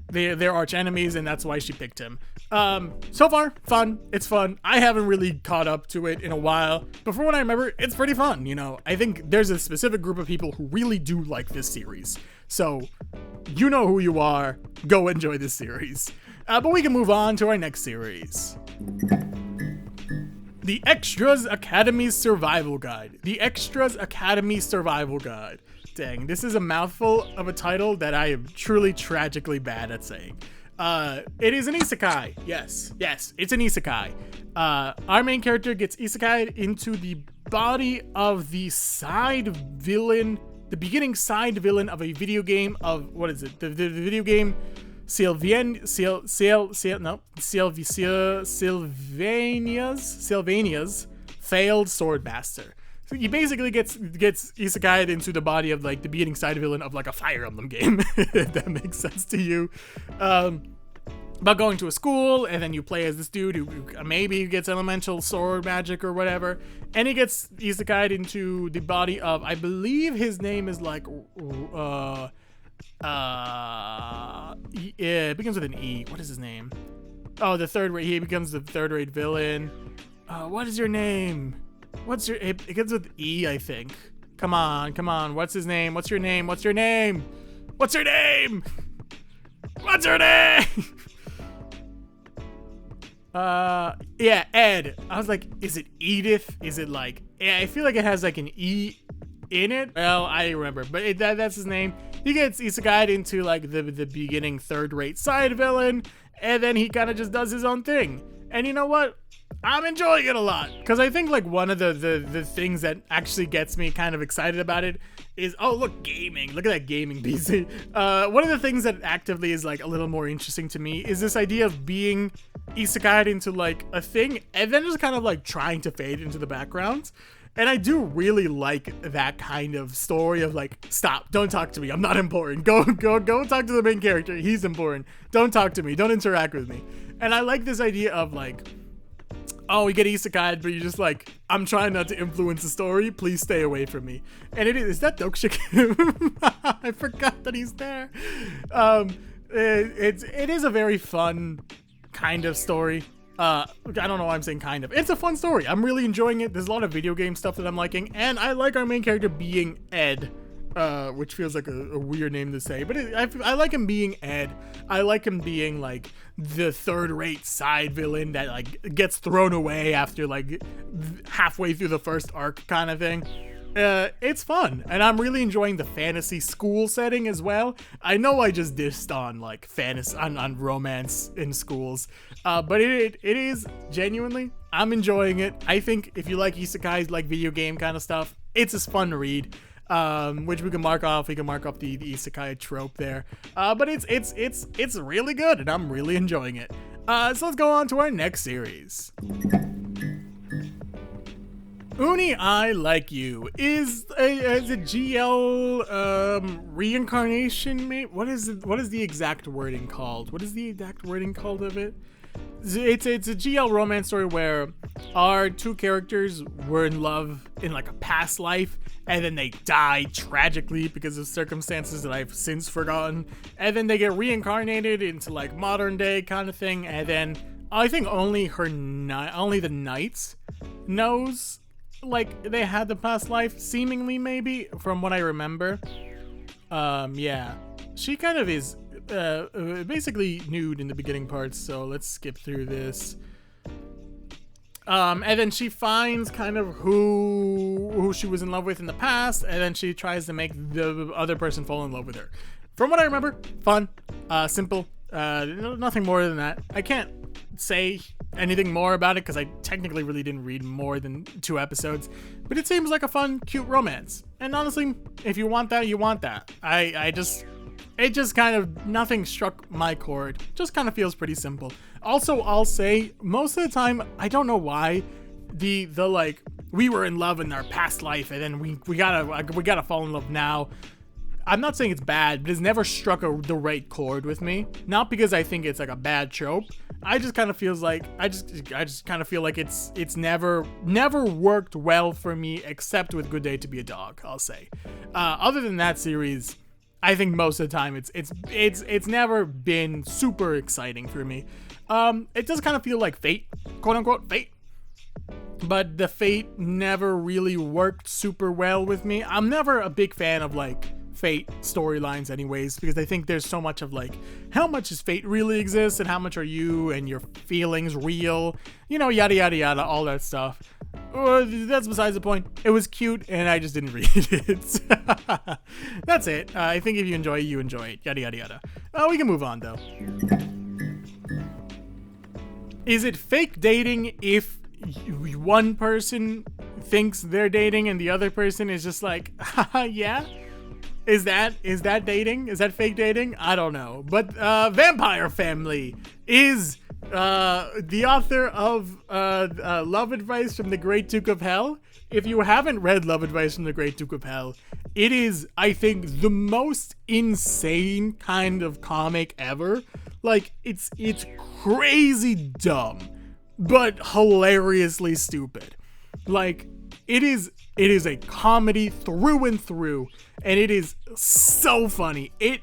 They're arch enemies, and that's why she picked him. So far, fun. It's fun. I haven't really caught up to it in a while, but from what I remember, it's pretty fun. You know, I think there's a specific group of people who really do like this series. So, you know who you are. Go enjoy this series. But we can move on to our next series. The Extras Academy Survival Guide. The Extras Academy Survival Guide. Dang, this is a mouthful of a title that I am truly tragically bad at saying. It is an isekai. Yes, it's an isekai. Our main character gets isekai'd into the body of the beginning side villain of a video game of, what is it? The video game Sylvania's failed swordmaster. So he basically gets isekai'd into the body of like the beginning side villain of like a Fire Emblem game, if that makes sense to you. About going to a school, and then you play as this dude who maybe gets elemental sword magic or whatever, and he gets isekai'd into the body of, I believe his name is like it begins with an E. What is his name? Oh, he becomes the third-rate villain. What is your name? It begins with E, I think. Come on. What's his name? What's your name? Yeah, Ed. I was like, is it Edith? Is it like, yeah, I feel like it has like an E in it. Well, I remember, but that's his name. He gets isekai'd into like the beginning third-rate side villain, and then he kind of just does his own thing. And you know what? I'm enjoying it a lot, because I think like one of the things that actually gets me kind of excited about it is, oh look, gaming. Look at that gaming PC. One of the things that actively is like a little more interesting to me is this idea of being isekai'd into like a thing and then just kind of like trying to fade into the background. And I do really like that kind of story of like, stop, don't talk to me, I'm not important. Go talk to the main character, he's important. Don't talk to me, don't interact with me. And I like this idea of like, oh, we get isekai'd, but you're just like, I'm trying not to influence the story, please stay away from me. And is that Dokshik? I forgot that he's there. It is a very fun kind of story. I don't know why I'm saying kind of. It's a fun story. I'm really enjoying it. There's a lot of video game stuff that I'm liking, and I like our main character being Ed, which feels like a weird name to say, but I like him being Ed. I like him being like the third-rate side villain that like gets thrown away after like halfway through the first arc kind of thing. it's fun, and I'm really enjoying the fantasy school setting as well. I know I just dissed on like fantasy on romance in schools, but it is genuinely, I'm enjoying it. I think if you like isekais, like video game kind of stuff, it's just fun to read. Which we can mark off. We can mark up the isekai trope there. But it's really good, and I'm really enjoying it. So let's go on to our next series. Unnie, I Like You is a GL reincarnation. What is the exact wording called? What is the exact wording called of it? It's a GL romance story where our two characters were in love in like a past life, and then they die tragically because of circumstances that I've since forgotten, and then they get reincarnated into like modern day kind of thing, and then I think only the knights knows like they had the past life, seemingly, maybe, from what I remember. Yeah, she kind of is basically nude in the beginning parts, so let's skip through this. And then she finds kind of who she was in love with in the past, and then she tries to make the other person fall in love with her. From what I remember, fun, simple, nothing more than that. I can't say anything more about it because I technically really didn't read more than 2 episodes, but it seems like a fun, cute romance. And honestly, if you want that, you want that. It just kind of, nothing struck my chord. Just kind of feels pretty simple. Also, I'll say, most of the time, I don't know why, the like, we were in love in our past life, and then we gotta fall in love now. I'm not saying it's bad, but it's never struck the right chord with me. Not because I think it's like a bad trope. I just kind of feels like, I just kind of feel like it's never worked well for me, except with Good Day to Be a Dog, I'll say. Other than that series, I think most of the time it's never been super exciting for me. It does kind of feel like fate, quote unquote fate, but the fate never really worked super well with me. I'm never a big fan of like fate storylines anyways, because I think there's so much of like, how much does fate really exist, and how much are you and your feelings real, you know, yada yada yada, all that stuff. That's besides the point. It was cute, and I just didn't read it. That's it. I think if you enjoy it, you enjoy it. Yada yada yada. We can move on though. Is it fake dating if one person thinks they're dating and the other person is just like, haha, yeah? Is that dating? Is that fake dating? I don't know. But Vampire Family is the author of Love Advice from the Great Duke of Hell. If you haven't read Love Advice from the Great Duke of Hell, it is, I think, the most insane kind of comic ever. Like, it's crazy dumb, but hilariously stupid. Like, it is a comedy through and through, and it is so funny. It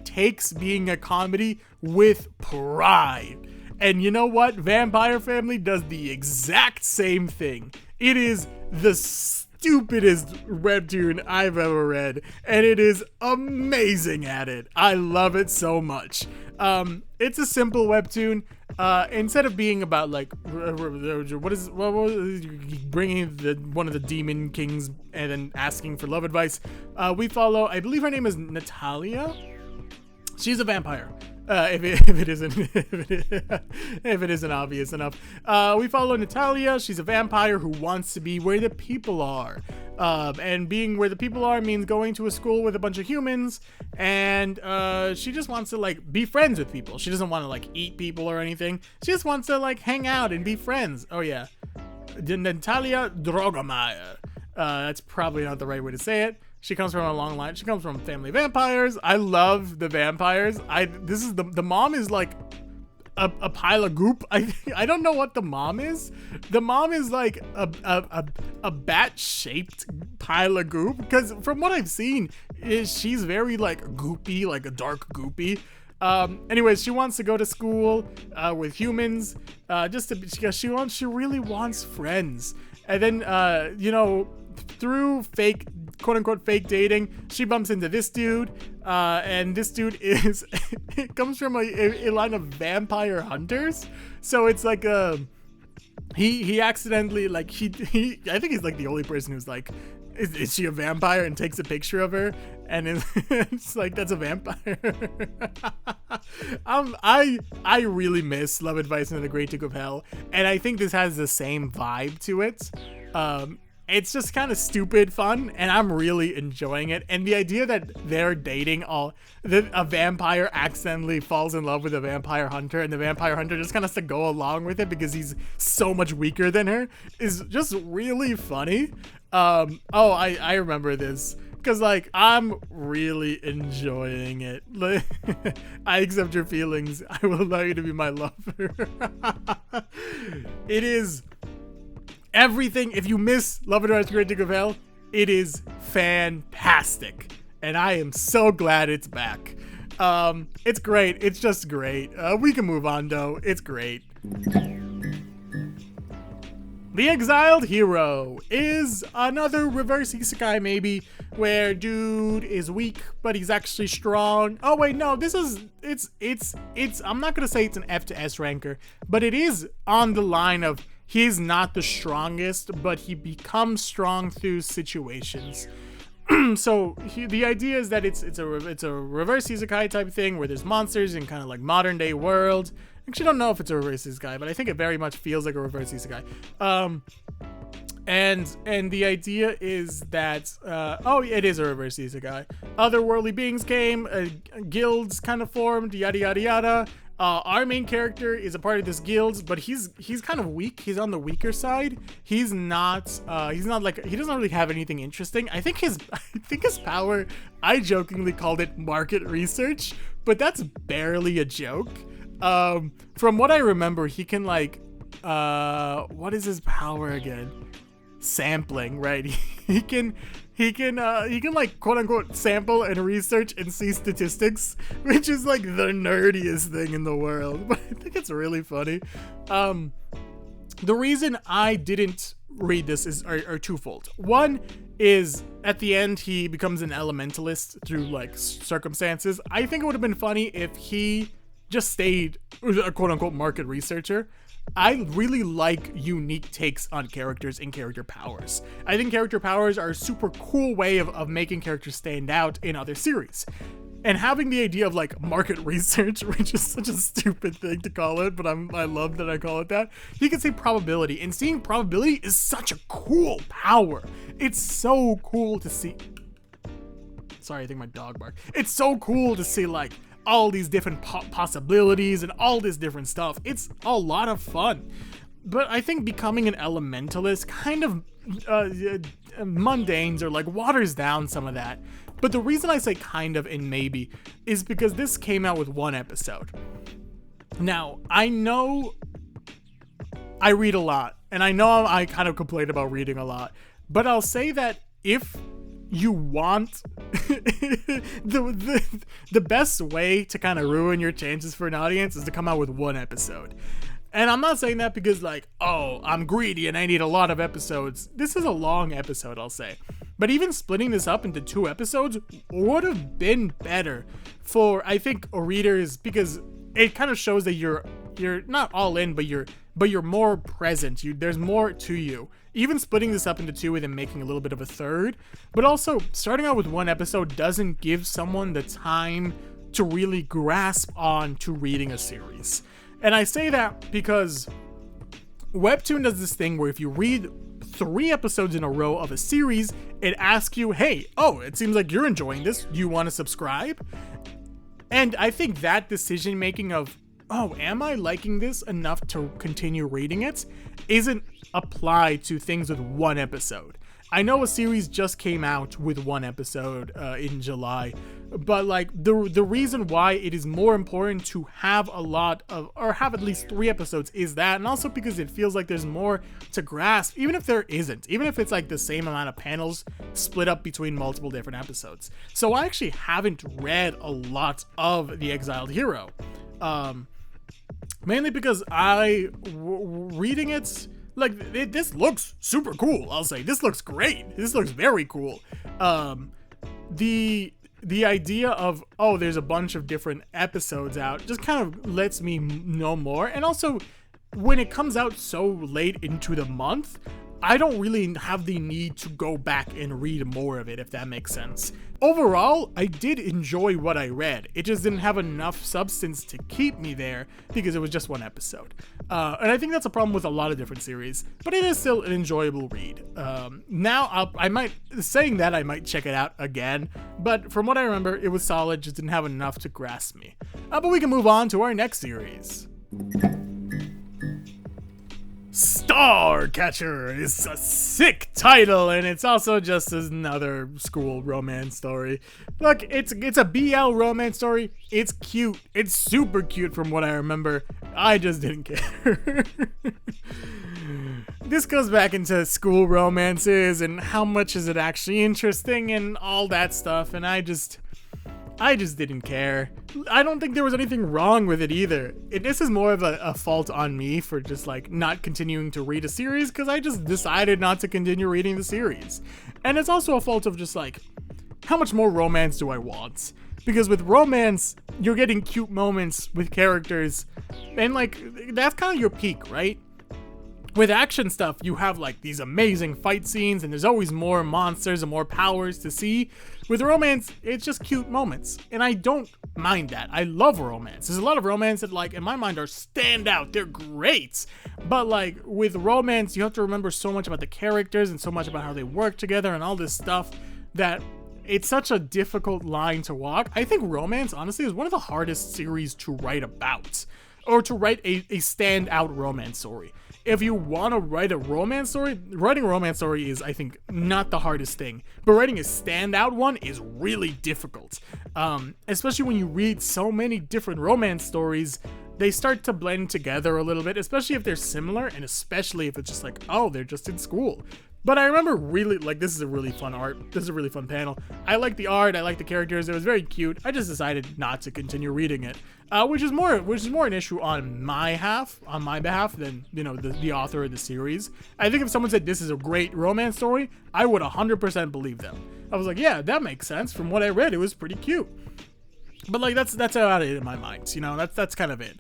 takes being a comedy with pride. And you know what? Vampire Family does the exact same thing. It is the stupidest webtoon I've ever read, and it is amazing at it. I love it so much. It's a simple webtoon. Instead of being about like what was bringing one of the demon kings and then asking for love advice, we follow, I believe her name is Natalia. She's a vampire. If it isn't obvious enough, we follow Natalia. She's a vampire who wants to be where the people are, and being where the people are means going to a school with a bunch of humans, and she just wants to like be friends with people. She doesn't want to like eat people or anything. She just wants to like hang out and be friends. Oh yeah, Natalia Drogomeyer. That's probably not the right way to say it. She comes from a long line. She comes from family vampires. I love the vampires. The mom is like a pile of goop. I don't know what the mom is. The mom is like a bat-shaped pile of goop, because from what I've seen, she's very like goopy, like a dark goopy. Anyways, she wants to go to school with humans, because she really wants friends. And then through fake, quote-unquote fake dating, she bumps into this dude, and this dude is it comes from a line of vampire hunters, so it's like he accidentally, like, he I think he's like the only person who's like is she a vampire, and takes a picture of her, and it's like, that's a vampire. I really miss Love Advice and The Great Duke of Hell, and I think this has the same vibe to it. It's just kind of stupid fun, and I'm really enjoying it. And the idea that they're dating a vampire accidentally falls in love with a vampire hunter, and the vampire hunter just kind of has to go along with it because he's so much weaker than her, is just really funny. I remember this, because like, I'm really enjoying it. I accept your feelings. I will allow you to be my lover. It is everything. If you miss Love and Rights Great Duke of Hell, it is fantastic, and I am so glad it's back. It's great. It's just great. We can move on though. It's great. The Exiled Hero is another reverse isekai, maybe, where dude is weak, but he's actually strong. Oh wait, no, this is, it's, I'm not gonna say it's an F to S ranker, but it is on the line of, he's not the strongest, but he becomes strong through situations. So the idea is that it's a reverse isekai type thing where there's monsters in kind of like modern day world. I actually don't know if it's a reverse isekai, but I think it very much feels like a reverse isekai. And the idea is that it is a reverse isekai. Otherworldly beings came, guilds kind of formed, yada yada yada. Our main character is a part of this guild, but he's kind of weak. He's on the weaker side. He's not like, he doesn't really have anything interesting. I think his power, I jokingly called it market research, but that's barely a joke. From what I remember, he can like, what is his power again? Sampling, right? He can like quote unquote sample and research and see statistics, which is like the nerdiest thing in the world, but I think it's really funny. The reason I didn't read this are twofold. One is at the end he becomes an elementalist through like circumstances. I think it would have been funny if he just stayed a quote unquote market researcher. I really like unique takes on characters and character powers. I think character powers are a super cool way of making characters stand out in other series. And having the idea of like market research, which is such a stupid thing to call it, but I love that I call it that. You can say probability, and seeing probability is such a cool power. It's so cool to see. Sorry, I think my dog barked. It's so cool to see like all these different possibilities and all this different stuff. It's a lot of fun. But I think becoming an elementalist kind of mundanes or like waters down some of that. But the reason I say kind of and maybe is because this came out with one episode. Now, I know I read a lot, and I know I kind of complain about reading a lot, but I'll say that if you want the best way to kind of ruin your chances for an audience is to come out with one episode. And I'm not saying that because like, oh, I'm greedy and I need a lot of episodes. This is a long episode, I'll say. But even splitting this up into 2 episodes would have been better for, I think, readers, because it kind of shows that you're not all in, but you're more present. There's more to you. Even splitting this up into 2 and then making a little bit of a third, but also starting out with 1 episode doesn't give someone the time to really grasp on to reading a series. And I say that because Webtoon does this thing where if you read 3 episodes in a row of a series, it asks you, hey, it seems like you're enjoying this. Do you want to subscribe? And I think that decision making of, am I liking this enough to continue reading it, isn't applied to things with 1 episode. I know a series just came out with 1 episode in July, but like the reason why it is more important to have have at least 3 episodes is that, and also because it feels like there's more to grasp, even if there isn't, even if it's like the same amount of panels split up between multiple different episodes. So I actually haven't read a lot of The Exiled Hero, mainly because reading it, like, this looks super cool. I'll say this looks great. This looks very cool. The idea of, there's a bunch of different episodes out just kind of lets me know more. And also, when it comes out so late into the month, I don't really have the need to go back and read more of it, if that makes sense. Overall, I did enjoy what I read. It just didn't have enough substance to keep me there because it was just one episode. And I think that's a problem with a lot of different series, but it is still an enjoyable read. Now, I might check it out again, but from what I remember, it was solid, just didn't have enough to grasp me. But we can move on to our next series. Starcatcher is a sick title, and it's also just another school romance story. Look, it's a BL romance story. It's cute. It's super cute from what I remember. I just didn't care. This goes back into school romances and how much is it actually interesting and all that stuff, and I just didn't care. I don't think there was anything wrong with it either. This is more of a fault on me for just like not continuing to read a series because I just decided not to continue reading the series. And it's also a fault of just like, how much more romance do I want? Because with romance, you're getting cute moments with characters and like, that's kind of your peak, right? With action stuff, you have like these amazing fight scenes and there's always more monsters and more powers to see. With romance, it's just cute moments. And I don't mind that. I love romance. There's a lot of romance that like in my mind are standout. They're great. But like with romance, you have to remember so much about the characters and so much about how they work together and all this stuff that it's such a difficult line to walk. I think romance, honestly, is one of the hardest series to write about. Or to write a standout romance story. If you want to write a romance story, writing a romance story is, I think, not the hardest thing. But writing a standout one is really difficult. Especially when you read so many different romance stories, they start to blend together a little bit, especially if they're similar, and especially if it's just like, oh, they're just in school. But I remember really, like, this is a really fun art. This is a really fun panel. I like the art. I like the characters. It was very cute. I just decided not to continue reading it, which is more an issue on my behalf than, you know, the author of the series. I think if someone said this is a great romance story, I would 100% believe them. I was like, yeah, that makes sense. From what I read, it was pretty cute. But like that's about it in my mind, you know. That's kind of it.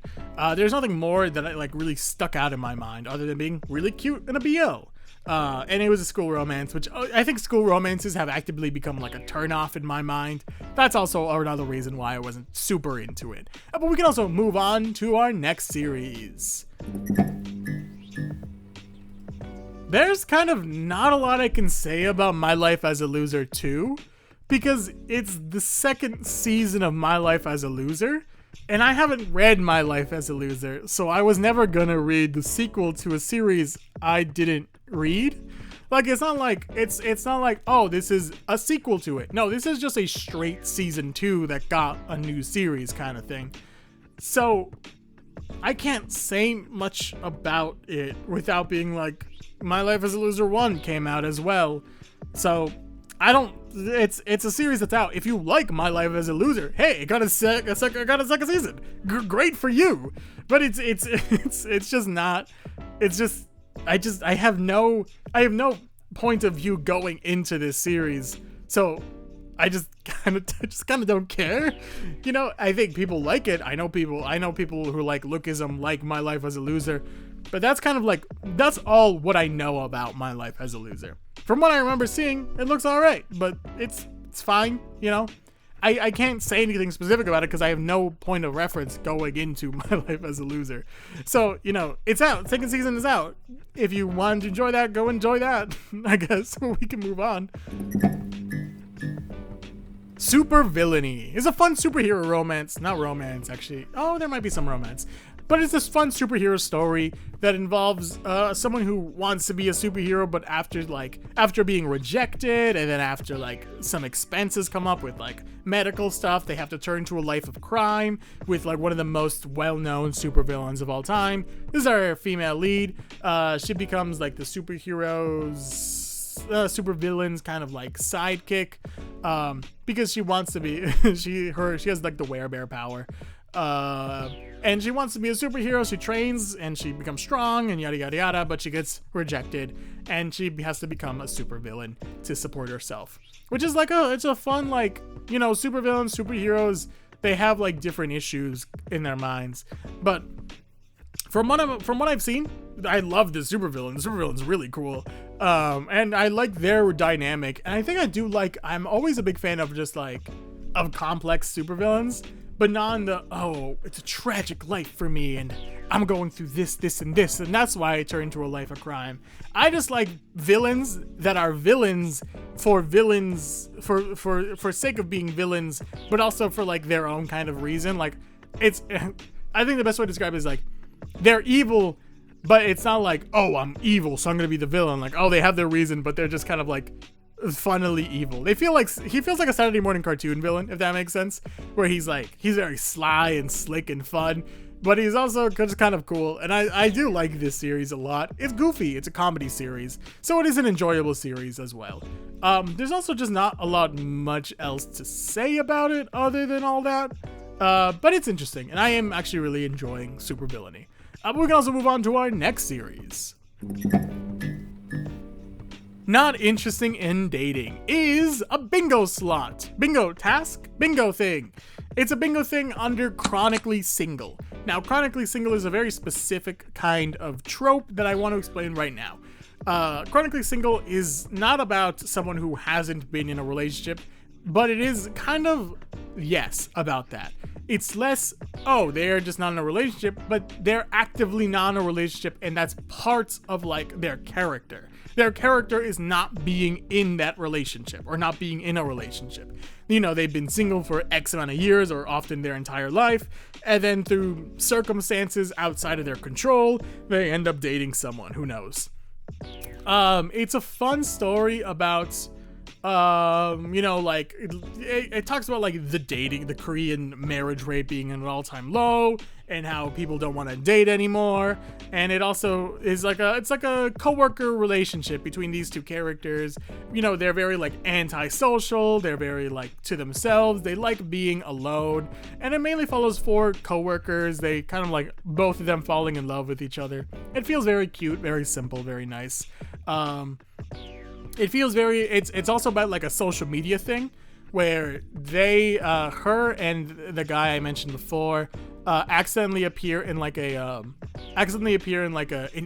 There's nothing more that I like really stuck out in my mind other than being really cute in a BL. And it was a school romance, which I think school romances have actively become like a turnoff in my mind. That's also another reason why I wasn't super into it. But we can also move on to our next series. There's kind of not a lot I can say about My Life as a Loser 2, because it's the second season of My Life as a Loser, and I haven't read My Life as a Loser, so I was never gonna read the sequel to a series I didn't read. Like, it's not like oh, this is a sequel to it. No, this is just a straight season 2 that got a new series kind of thing. So I can't say much about it without being like, My Life as a Loser 1 came out as well. So it's a series that's out. If you like My Life as a Loser, hey, it got a second season. Great for you. But it's just not. It's just I have no point of view going into this series. So I just kind of don't care. You know, I think people like it. I know people who like lookism, like My Life as a Loser. But that's kind of like, that's all what I know about My Life as a Loser. From what I remember seeing, it looks alright, but it's fine, you know? I can't say anything specific about it because I have no point of reference going into My Life as a Loser. So, you know, it's out. Second season is out. If you want to enjoy that, go enjoy that. I guess we can move on. Supervillainy is a fun superhero romance. Not romance, actually. Oh, there might be some romance. But it's this fun superhero story that involves someone who wants to be a superhero, but after being rejected, and then after like some expenses come up with like medical stuff, they have to turn to a life of crime with like one of the most well-known supervillains of all time. This is our female lead. She becomes like the supervillain's kind of like sidekick, because she wants to be. she has like the werebear power. And she wants to be a superhero. She trains and she becomes strong and yada yada yada, but she gets rejected and she has to become a supervillain to support herself, which is like it's a fun, like, you know, supervillains, superheroes, they have like different issues in their minds, but from what I've seen, I love the supervillain. The supervillain's really cool. And I like their dynamic. And I think I do like, I'm always a big fan of just like, of complex supervillains, but not in the, oh, it's a tragic life for me and I'm going through this, this, and this, and that's why I turn into a life of crime. I just like villains that are villains for sake of being villains, but also for like their own kind of reason. Like, it's, I think the best way to describe it is like, they're evil, but it's not like, oh, I'm evil, so I'm gonna be the villain. Like, oh, they have their reason, but they're just kind of like funnily evil. He feels like a Saturday morning cartoon villain, if that makes sense, where he's very sly and slick and fun, but he's also just kind of cool. And I do like this series a lot. It's goofy, it's a comedy series, so it is an enjoyable series as well. There's also just not a lot much else to say about it other than all that, but it's interesting, and I am actually really enjoying Supervillainy. We can also move on to our next series. Not interesting in dating is a bingo slot. Bingo task? Bingo thing. It's a bingo thing under chronically single. Now, chronically single is a very specific kind of trope that I want to explain right now. Chronically single is not about someone who hasn't been in a relationship, but it is kind of, yes, about that. It's less, oh, they're just not in a relationship, but they're actively not in a relationship, and that's parts of like their character. Their character is not being in that relationship or not being in a relationship. You know, they've been single for X amount of years or often their entire life, and then through circumstances outside of their control, they end up dating someone. Who knows? It's a fun story about, you know, like it talks about like the Korean marriage rate being at an all-time low and how people don't want to date anymore. And it also is like it's like a coworker relationship between these two characters. You know, they're very like antisocial, they're very like to themselves, they like being alone, and it mainly follows 4 coworkers. They kind of like both of them falling in love with each other. It feels very cute, very simple, very nice. It feels very, it's also about like a social media thing where they, her and the guy I mentioned before, accidentally appear in an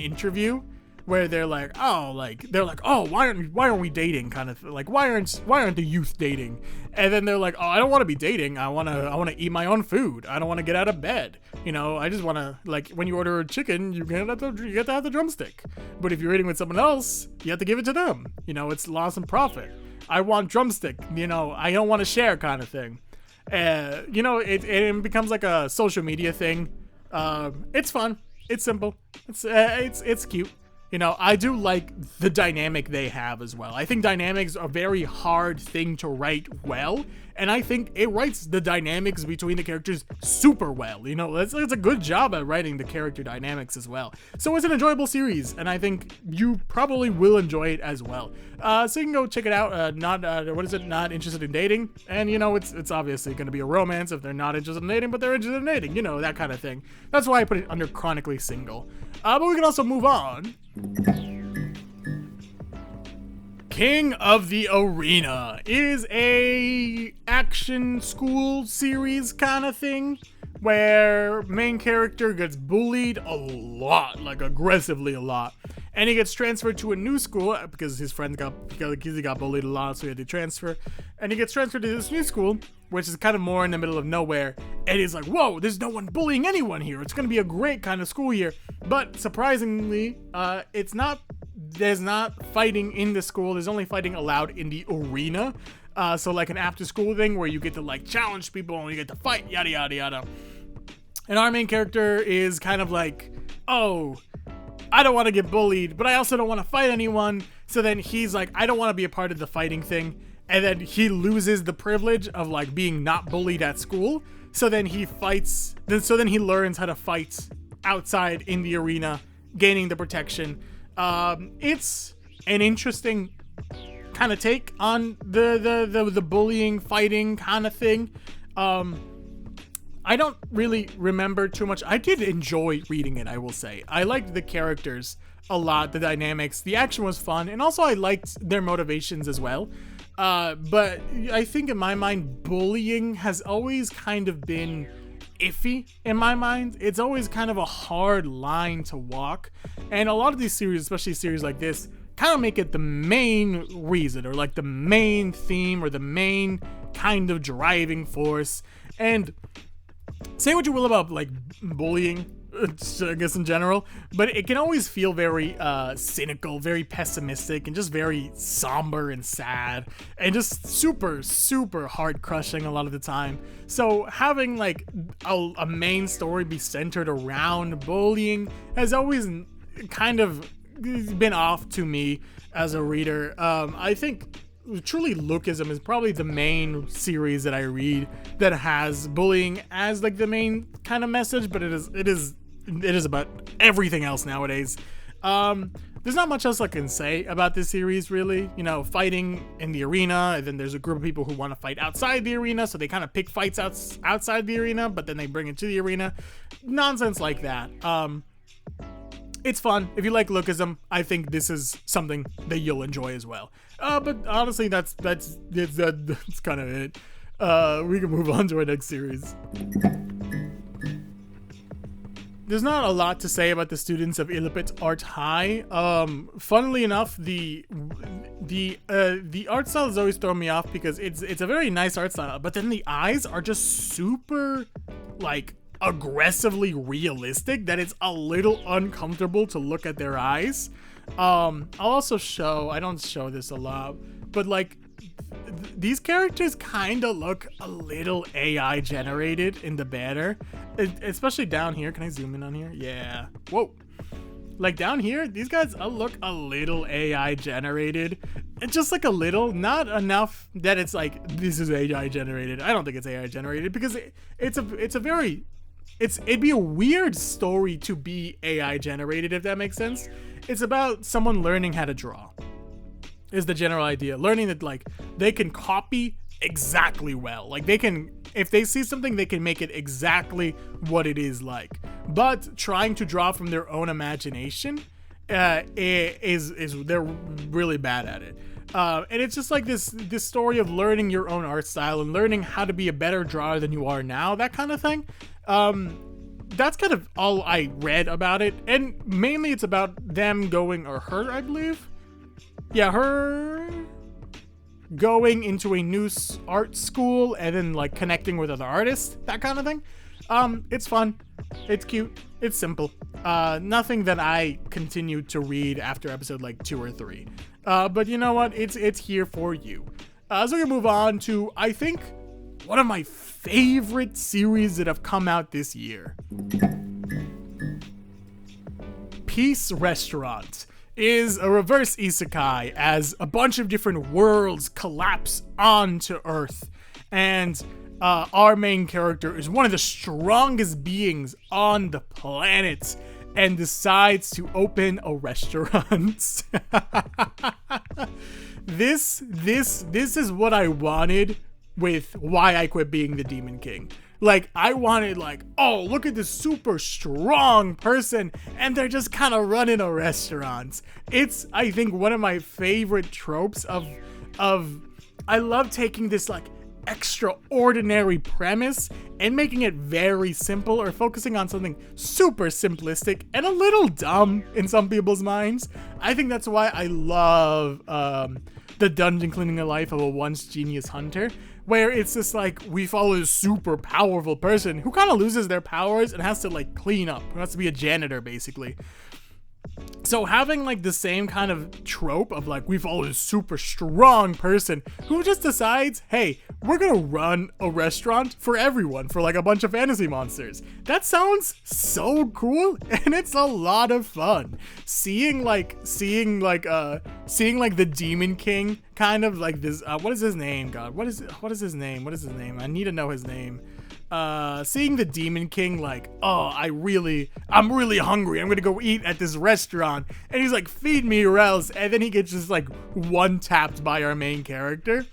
interview where they're like, oh, why aren't we dating, kind of like, why aren't the youth dating? And then they're like, oh, I don't want to be dating. I want to eat my own food. I don't want to get out of bed. You know, I just want to, like, when you order a chicken, you get to have the drumstick. But if you're eating with someone else, you have to give it to them. You know, it's loss and profit. I want drumstick. You know, I don't want to share, kind of thing. You know, it becomes like a social media thing. It's fun. It's simple. It's cute. You know, I do like the dynamic they have as well. I think dynamics are a very hard thing to write well, and I think it writes the dynamics between the characters super well. You know, it's a good job at writing the character dynamics as well. So it's an enjoyable series, and I think you probably will enjoy it as well. So you can go check it out. Not interested in dating, and you know, it's obviously going to be a romance if they're not interested in dating, but they're interested in dating. You know, that kind of thing. That's why I put it under chronically single. But we can also move on. King of the Arena is a action school series kind of thing where main character gets bullied a lot, like aggressively a lot, and he gets transferred to a new school because he got bullied a lot, so he had to transfer, and he gets transferred to this new school, which is kind of more in the middle of nowhere, and he's like, whoa, there's no one bullying anyone here, it's gonna be a great kind of school year. But surprisingly, there's not fighting in the school, there's only fighting allowed in the arena. So like an after school thing where you get to like challenge people and you get to fight, yada yada yada. And our main character is kind of like, oh, I don't want to get bullied, but I also don't want to fight anyone. So then he's like, I don't want to be a part of the fighting thing. And then he loses the privilege of like being not bullied at school. So then he fights, so then he learns how to fight outside in the arena, gaining the protection. It's an interesting kind of take on the bullying, fighting kind of thing. I don't really remember too much. I did enjoy reading it, I will say. I liked the characters a lot, the dynamics. The action was fun, and also I liked their motivations as well. But I think in my mind, bullying has always kind of been iffy in my mind. It's always kind of a hard line to walk, and a lot of these series, especially series like this, kind of make it the main reason, or like the main theme, or the main kind of driving force. And say what you will about like bullying, I guess in general, but it can always feel very cynical, very pessimistic, and just very somber and sad, and just super heart crushing a lot of the time. So having like a main story be centered around bullying has always kind of been off to me as a reader. I think truly Lookism is probably the main series that I read that has bullying as like the main kind of message, but it is about everything else nowadays. There's not much else I can say about this series, really. You know, fighting in the arena, and then there's a group of people who want to fight outside the arena, so they kind of pick fights outside the arena, but then they bring it to the arena. Nonsense like that. It's fun. If you like Lookism, I think this is something that you'll enjoy as well. But honestly, that's kind of it. We can move on to our next series. There's not a lot to say about the students of Illipit Art High. Funnily enough, the art style has always thrown me off because it's a very nice art style, but then the eyes are just super like aggressively realistic that it's a little uncomfortable to look at their eyes. I'll also show, I don't show this a lot, but like these characters kind of look a little AI generated in the banner, especially down here. Can I zoom in on here? Yeah. Whoa. Like down here, these guys look a little AI generated. It's just like a little, not enough that it's like this is AI generated. I don't think it's AI generated because it'd be a weird story to be AI generated, if that makes sense. It's about someone learning how to draw, is the general idea. Learning that like they can copy exactly well. Like they can, if they see something, they can make it exactly what it is like. But trying to draw from their own imagination is they're really bad at it. And it's just like this story of learning your own art style and learning how to be a better drawer than you are now, that kind of thing. That's kind of all I read about it, and mainly it's about them going, or her, I believe. Yeah, her going into a new art school and then like connecting with other artists, that kind of thing. It's fun, it's cute, it's simple. Nothing that I continued to read after episode like 2 or 3. But you know what? It's here for you. So we're gonna move on to, I think, one of my favorite series that have come out this year. Peace Restaurant is a reverse isekai as a bunch of different worlds collapse onto Earth, and our main character is one of the strongest beings on the planet and decides to open a restaurant. This is what I wanted with Why I Quit Being the Demon King. Like, I wanted, like, oh, look at this super strong person, and they're just kind of running a restaurant. It's, I think, one of my favorite tropes of I love taking this, like, extraordinary premise and making it very simple, or focusing on something super simplistic and a little dumb in some people's minds. I think that's why I love the dungeon cleaning the life of a once genius hunter, where it's just like we follow a super powerful person who kind of loses their powers and has to like clean up, who has to be a janitor basically. So having like the same kind of trope of like we follow a super strong person who just decides, hey, we're gonna run a restaurant for everyone, for like a bunch of fantasy monsters. That sounds so cool, and it's a lot of fun. Seeing like the Demon King kind of like this. What is his name? God, what is his name? I need to know his name. Seeing the Demon King like, oh, I'm really hungry, I'm gonna go eat at this restaurant, and he's like, feed me or else, and then he gets just like one tapped by our main character.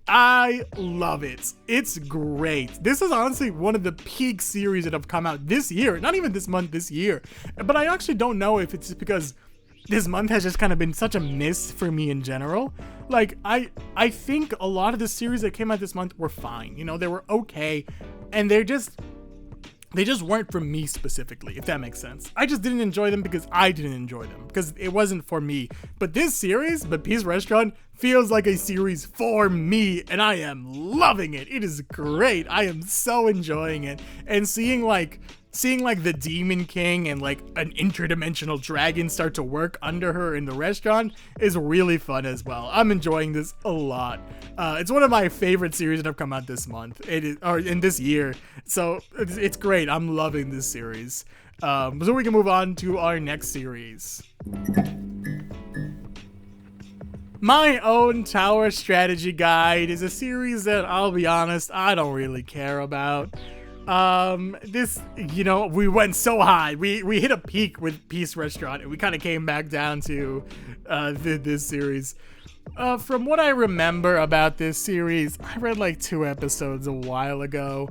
I love it. It's great. This is honestly one of the peak series that have come out this year, not even this month, this year. But I actually don't know if it's because this month has just kind of been such a miss for me in general. Like, I think a lot of the series that came out this month were fine. You know, they were okay. And they're just, they just weren't for me specifically, if that makes sense. I just didn't enjoy them because I didn't enjoy them, because it wasn't for me. But this series, But Peace Restaurant, feels like a series for me, and I am loving it. It is great. I am so enjoying it. And seeing like the Demon King and like an interdimensional dragon start to work under her in the restaurant is really fun as well. I'm enjoying this a lot. It's one of my favorite series that have come out this month. It is, or in this year. So it's great. I'm loving this series. So we can move on to our next series. My Own Tower Strategy Guide is a series that, I'll be honest, I don't really care about. This, you know, we went so high. We hit a peak with Peace Restaurant, and we kind of came back down to this series. From what I remember about this series, I read like 2 episodes a while ago.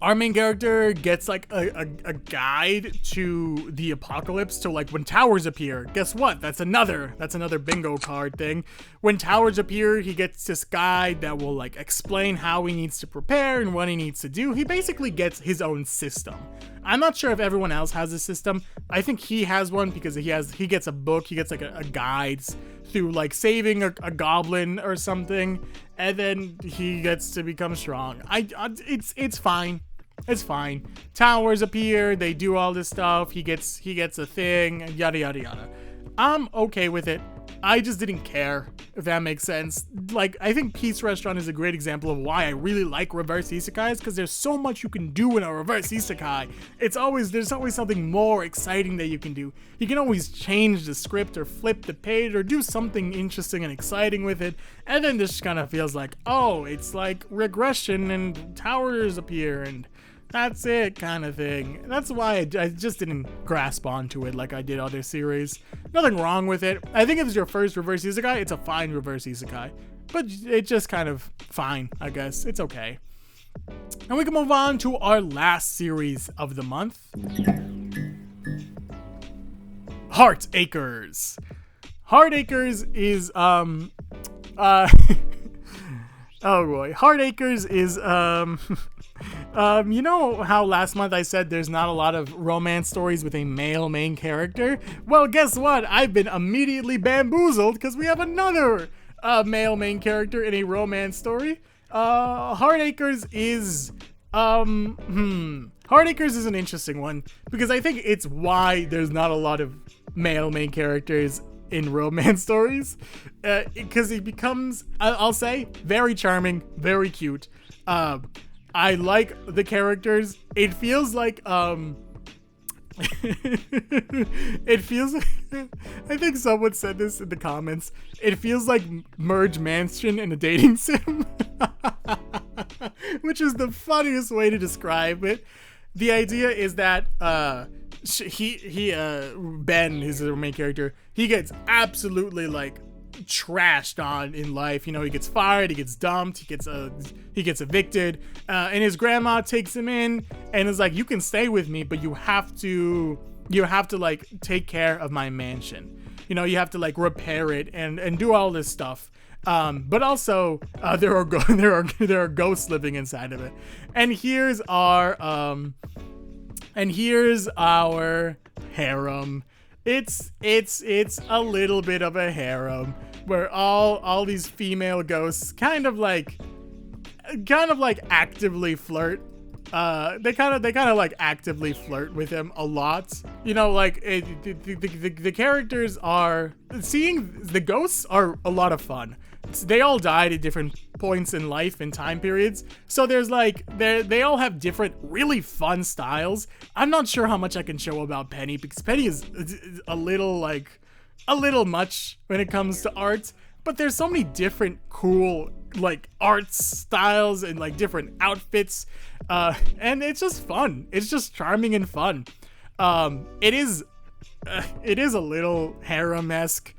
Our main character gets like a guide to the apocalypse, to like when towers appear. Guess what? That's another bingo card thing. When towers appear, he gets this guide that will like explain how he needs to prepare and what he needs to do. He basically gets his own system. I'm not sure if everyone else has a system. I think he has one because he gets a book. He gets like a guide through like saving a goblin or something, and then he gets to become strong. It's fine. It's fine. Towers appear, they do all this stuff, he gets a thing, yada yada yada. I'm okay with it. I just didn't care, if that makes sense. Like, I think Peace Restaurant is a great example of why I really like reverse isekais, because there's so much you can do in a reverse isekai. There's always something more exciting that you can do. You can always change the script or flip the page or do something interesting and exciting with it, and then this kind of feels like, oh, it's like regression and towers appear and that's it kind of thing. That's why I just didn't grasp onto it like I did other series. Nothing wrong with it. I think if it's your first reverse isekai, it's a fine reverse isekai. But it's just kind of fine, I guess. It's okay. And we can move on to our last series of the month. Heartacres. Heartacres is, oh boy. Heartacres is, you know how last month I said there's not a lot of romance stories with a male main character? Well, guess what? I've been immediately bamboozled because we have another male main character in a romance story. Heartacres is, Heartacres is an interesting one because I think it's why there's not a lot of male main characters in romance stories. Because he becomes, I'll say, very charming, very cute. I like the characters. It feels like, it feels, I think someone said this in the comments, it feels like Merge Mansion in a dating sim, which is the funniest way to describe it. The idea is that, Ben, who's the main character, he gets absolutely like trashed on in life. You know, he gets fired, he gets dumped, he gets evicted, and his grandma takes him in and is like, you can stay with me, but you have to like take care of my mansion. You know, you have to like repair it and do all this stuff. But also there are ghosts living inside of it. And here's our harem. It's a little bit of a harem where all these female ghosts kind of like actively flirt. They kind of like actively flirt with him a lot. You know, like the characters are, seeing the ghosts are a lot of fun. They all died at different points in life and time periods, so there's like they all have different really fun styles. I'm not sure how much I can show about Penny because Penny is a little much when it comes to art, but there's so many different cool like art styles and like different outfits, and it's just fun. It's just charming and fun. It is a little harem-esque,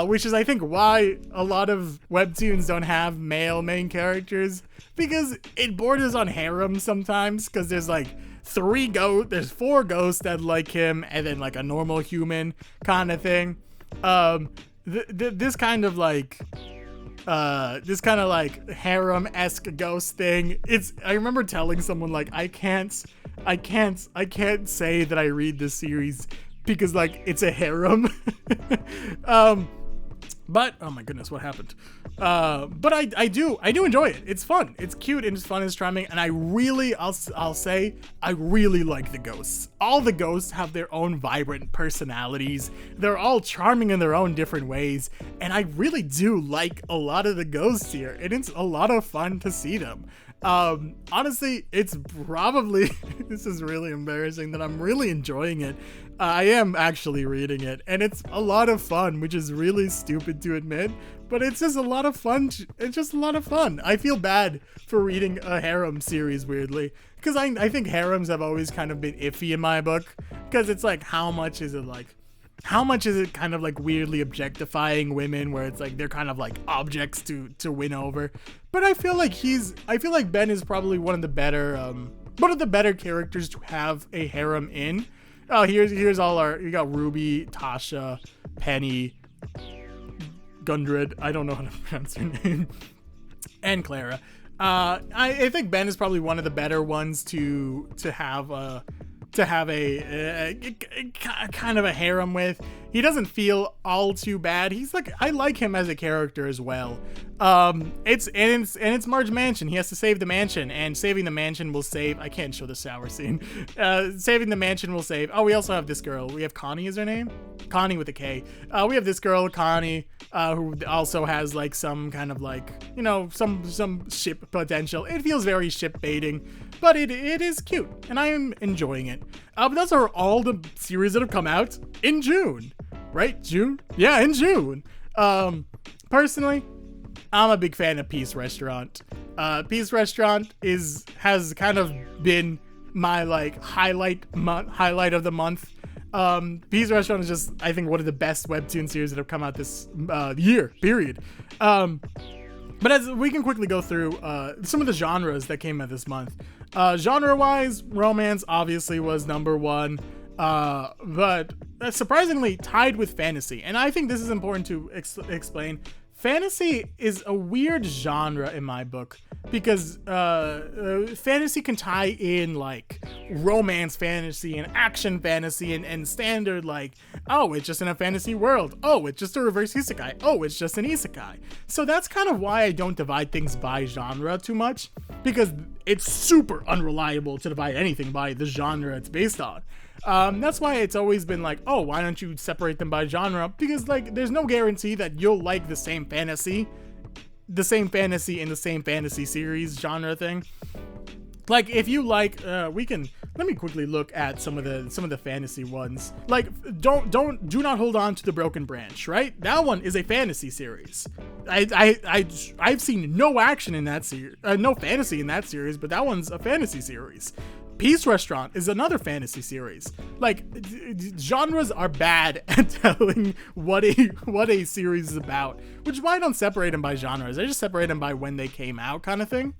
which is I think why a lot of webtoons don't have male main characters, because it borders on harem sometimes, because there's like there's 4 ghosts that like him and then like a normal human kind of thing. This kind of like this kind of like harem-esque ghost thing. I remember telling someone like, I can't say that I read this series because like it's a harem. But oh my goodness, what happened? But I do enjoy it. It's fun. It's cute and it's fun and it's charming. And I'll say I really like the ghosts. All the ghosts have their own vibrant personalities. They're all charming in their own different ways. And I really do like a lot of the ghosts here. And it's a lot of fun to see them. Honestly, it's probably, this is really embarrassing that I'm really enjoying it. I am actually reading it, and it's a lot of fun, which is really stupid to admit, but it's just a lot of fun. It's just a lot of fun. I feel bad for reading a harem series, weirdly, because I think harems have always kind of been iffy in my book, because it's like, how much is it kind of like weirdly objectifying women, where it's like they're kind of like objects to win over. But I feel like Ben is probably one of the better characters to have a harem in. Oh, here's all you got Ruby, Tasha, Penny, Gundred, I don't know how to pronounce her name, and Clara. I think Ben is probably one of the better ones to have a kind of a harem with. He doesn't feel all too bad. He's like, I like him as a character as well. It's Marge Mansion. He has to save the mansion, and saving the mansion will save. I can't show the shower scene. Saving the mansion will save. Oh, we also have this girl. We have Connie, is her name? Connie with a K. We have this girl, Connie, who also has like some kind of like, some ship potential. It feels very ship baiting, but it is cute, and I am enjoying it. But those are all the series that have come out in June. Right? June? Yeah, in June. Personally, I'm a big fan of Peace Restaurant. Peace Restaurant has kind of been my like highlight of the month. Peace Restaurant is just, I think, one of the best webtoon series that have come out this year, period. But as we can quickly go through some of the genres that came out this month. Genre-wise, romance obviously was number one. But surprisingly tied with fantasy. And I think this is important to explain. Fantasy is a weird genre in my book because fantasy can tie in like romance fantasy and action fantasy and standard like, oh, it's just in a fantasy world. Oh, it's just a reverse isekai. Oh, it's just an isekai. So that's kind of why I don't divide things by genre too much, because it's super unreliable to divide anything by the genre it's based on. That's why it's always been like, oh, why don't you separate them by genre? Because like, there's no guarantee that you'll like the same fantasy in the same fantasy series genre thing. Like if you like, let me quickly look at some of the fantasy ones. Like do not hold on to the Broken Branch, right? That one is a fantasy series. I've seen no action in that series, no fantasy in that series, but that one's a fantasy series. Peace Restaurant is another fantasy series. Like, genres are bad at telling what a series is about, which is why I don't separate them by genres. I just separate them by when they came out, kind of thing.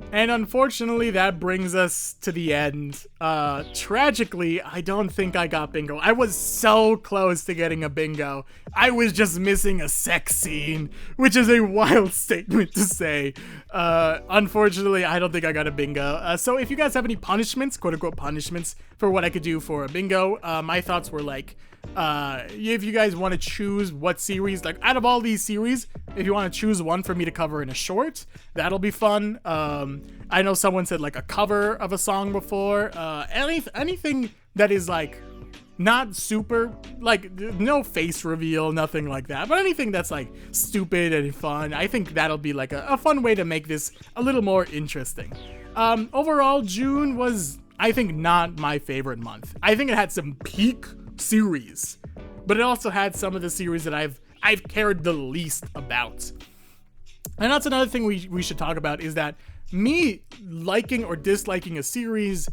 And unfortunately, that brings us to the end. Tragically, I don't think I got bingo. I was so close to getting a bingo. I was just missing a sex scene, which is a wild statement to say. Unfortunately, I don't think I got a bingo. So if you guys have any punishments, quote-unquote punishments, for what I could do for a bingo, my thoughts were like, if you guys want to choose what series, like out of all these series, if you want to choose one for me to cover in a short, that'll be fun. I know someone said like a cover of a song before. Anything that is like not super, like no face reveal, nothing like that, but anything that's like stupid and fun, I think that'll be like a fun way to make this a little more interesting. Overall, June was, I think, not my favorite month. I think it had some peak series, but it also had some of the series that I've cared the least about. And that's another thing we should talk about, is that me liking or disliking a series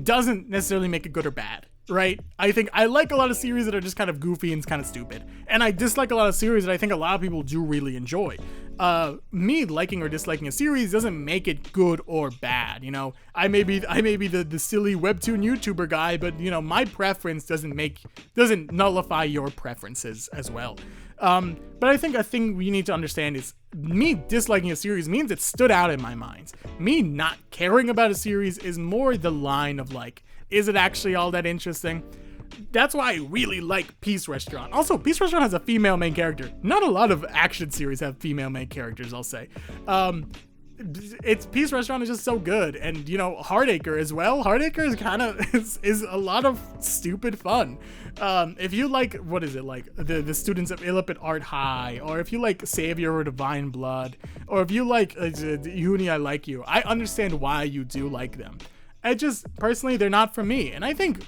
doesn't necessarily make it good or bad, right? I think I like a lot of series that are just kind of goofy and kind of stupid, and I dislike a lot of series that I think a lot of people do really enjoy. Me liking or disliking a series doesn't make it good or bad. I may be the silly webtoon YouTuber guy, but my preference doesn't nullify your preferences as well. But I think a thing we need to understand is me disliking a series means it stood out in my mind. Me not caring about a series is more the line of like, is it actually all that interesting? That's why I really like Peace Restaurant. Also, Peace Restaurant has a female main character. Not a lot of action series have female main characters, I'll say. It's Peace Restaurant is just so good, and you know, Heartacre as well. Heartacre is kind of is a lot of stupid fun. If you like, what is it, like the students of Illip at Art High, or if you like Savior or Divine Blood, or if you like Unnie, I Like You, I understand why you do like them. I just personally, they're not for me, and I think,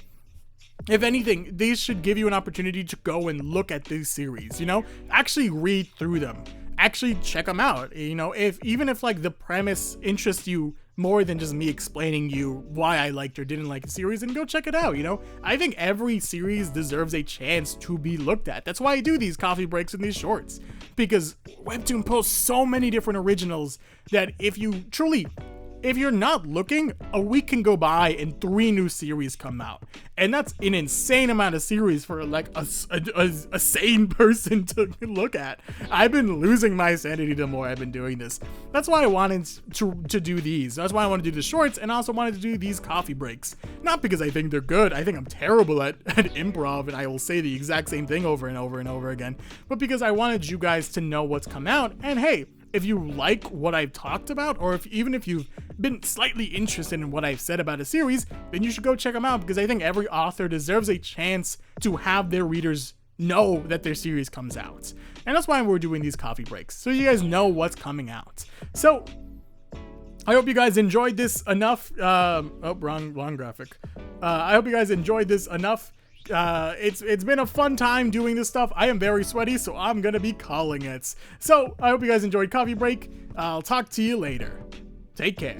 if anything, these should give you an opportunity to go and look at these series, you know, actually read through them, actually check them out, you know, even if like the premise interests you more than just me explaining you why I liked or didn't like a series, and go check it out, you know. I think every series deserves a chance to be looked at. That's why I do these coffee breaks and these shorts, because Webtoon posts so many different originals that if you're not looking, a week can go by and 3 new series come out. And that's an insane amount of series for like a sane person to look at. I've been losing my sanity the more I've been doing this. That's why I wanted to do these. That's why I wanted to do the shorts, and I also wanted to do these coffee breaks. Not because I think they're good. I think I'm terrible at improv, and I will say the exact same thing over and over and over again. But because I wanted you guys to know what's come out, and hey, if you like what I've talked about, or even if you've been slightly interested in what I've said about a series, then you should go check them out, because I think every author deserves a chance to have their readers know that their series comes out. And that's why we're doing these coffee breaks, so you guys know what's coming out. So I hope you guys enjoyed this enough. Wrong graphic. I hope you guys enjoyed this enough. It's been a fun time doing this stuff. I am very sweaty, so I'm gonna be calling it. So I hope you guys enjoyed Coffee Break. I'll talk to you later. Take care.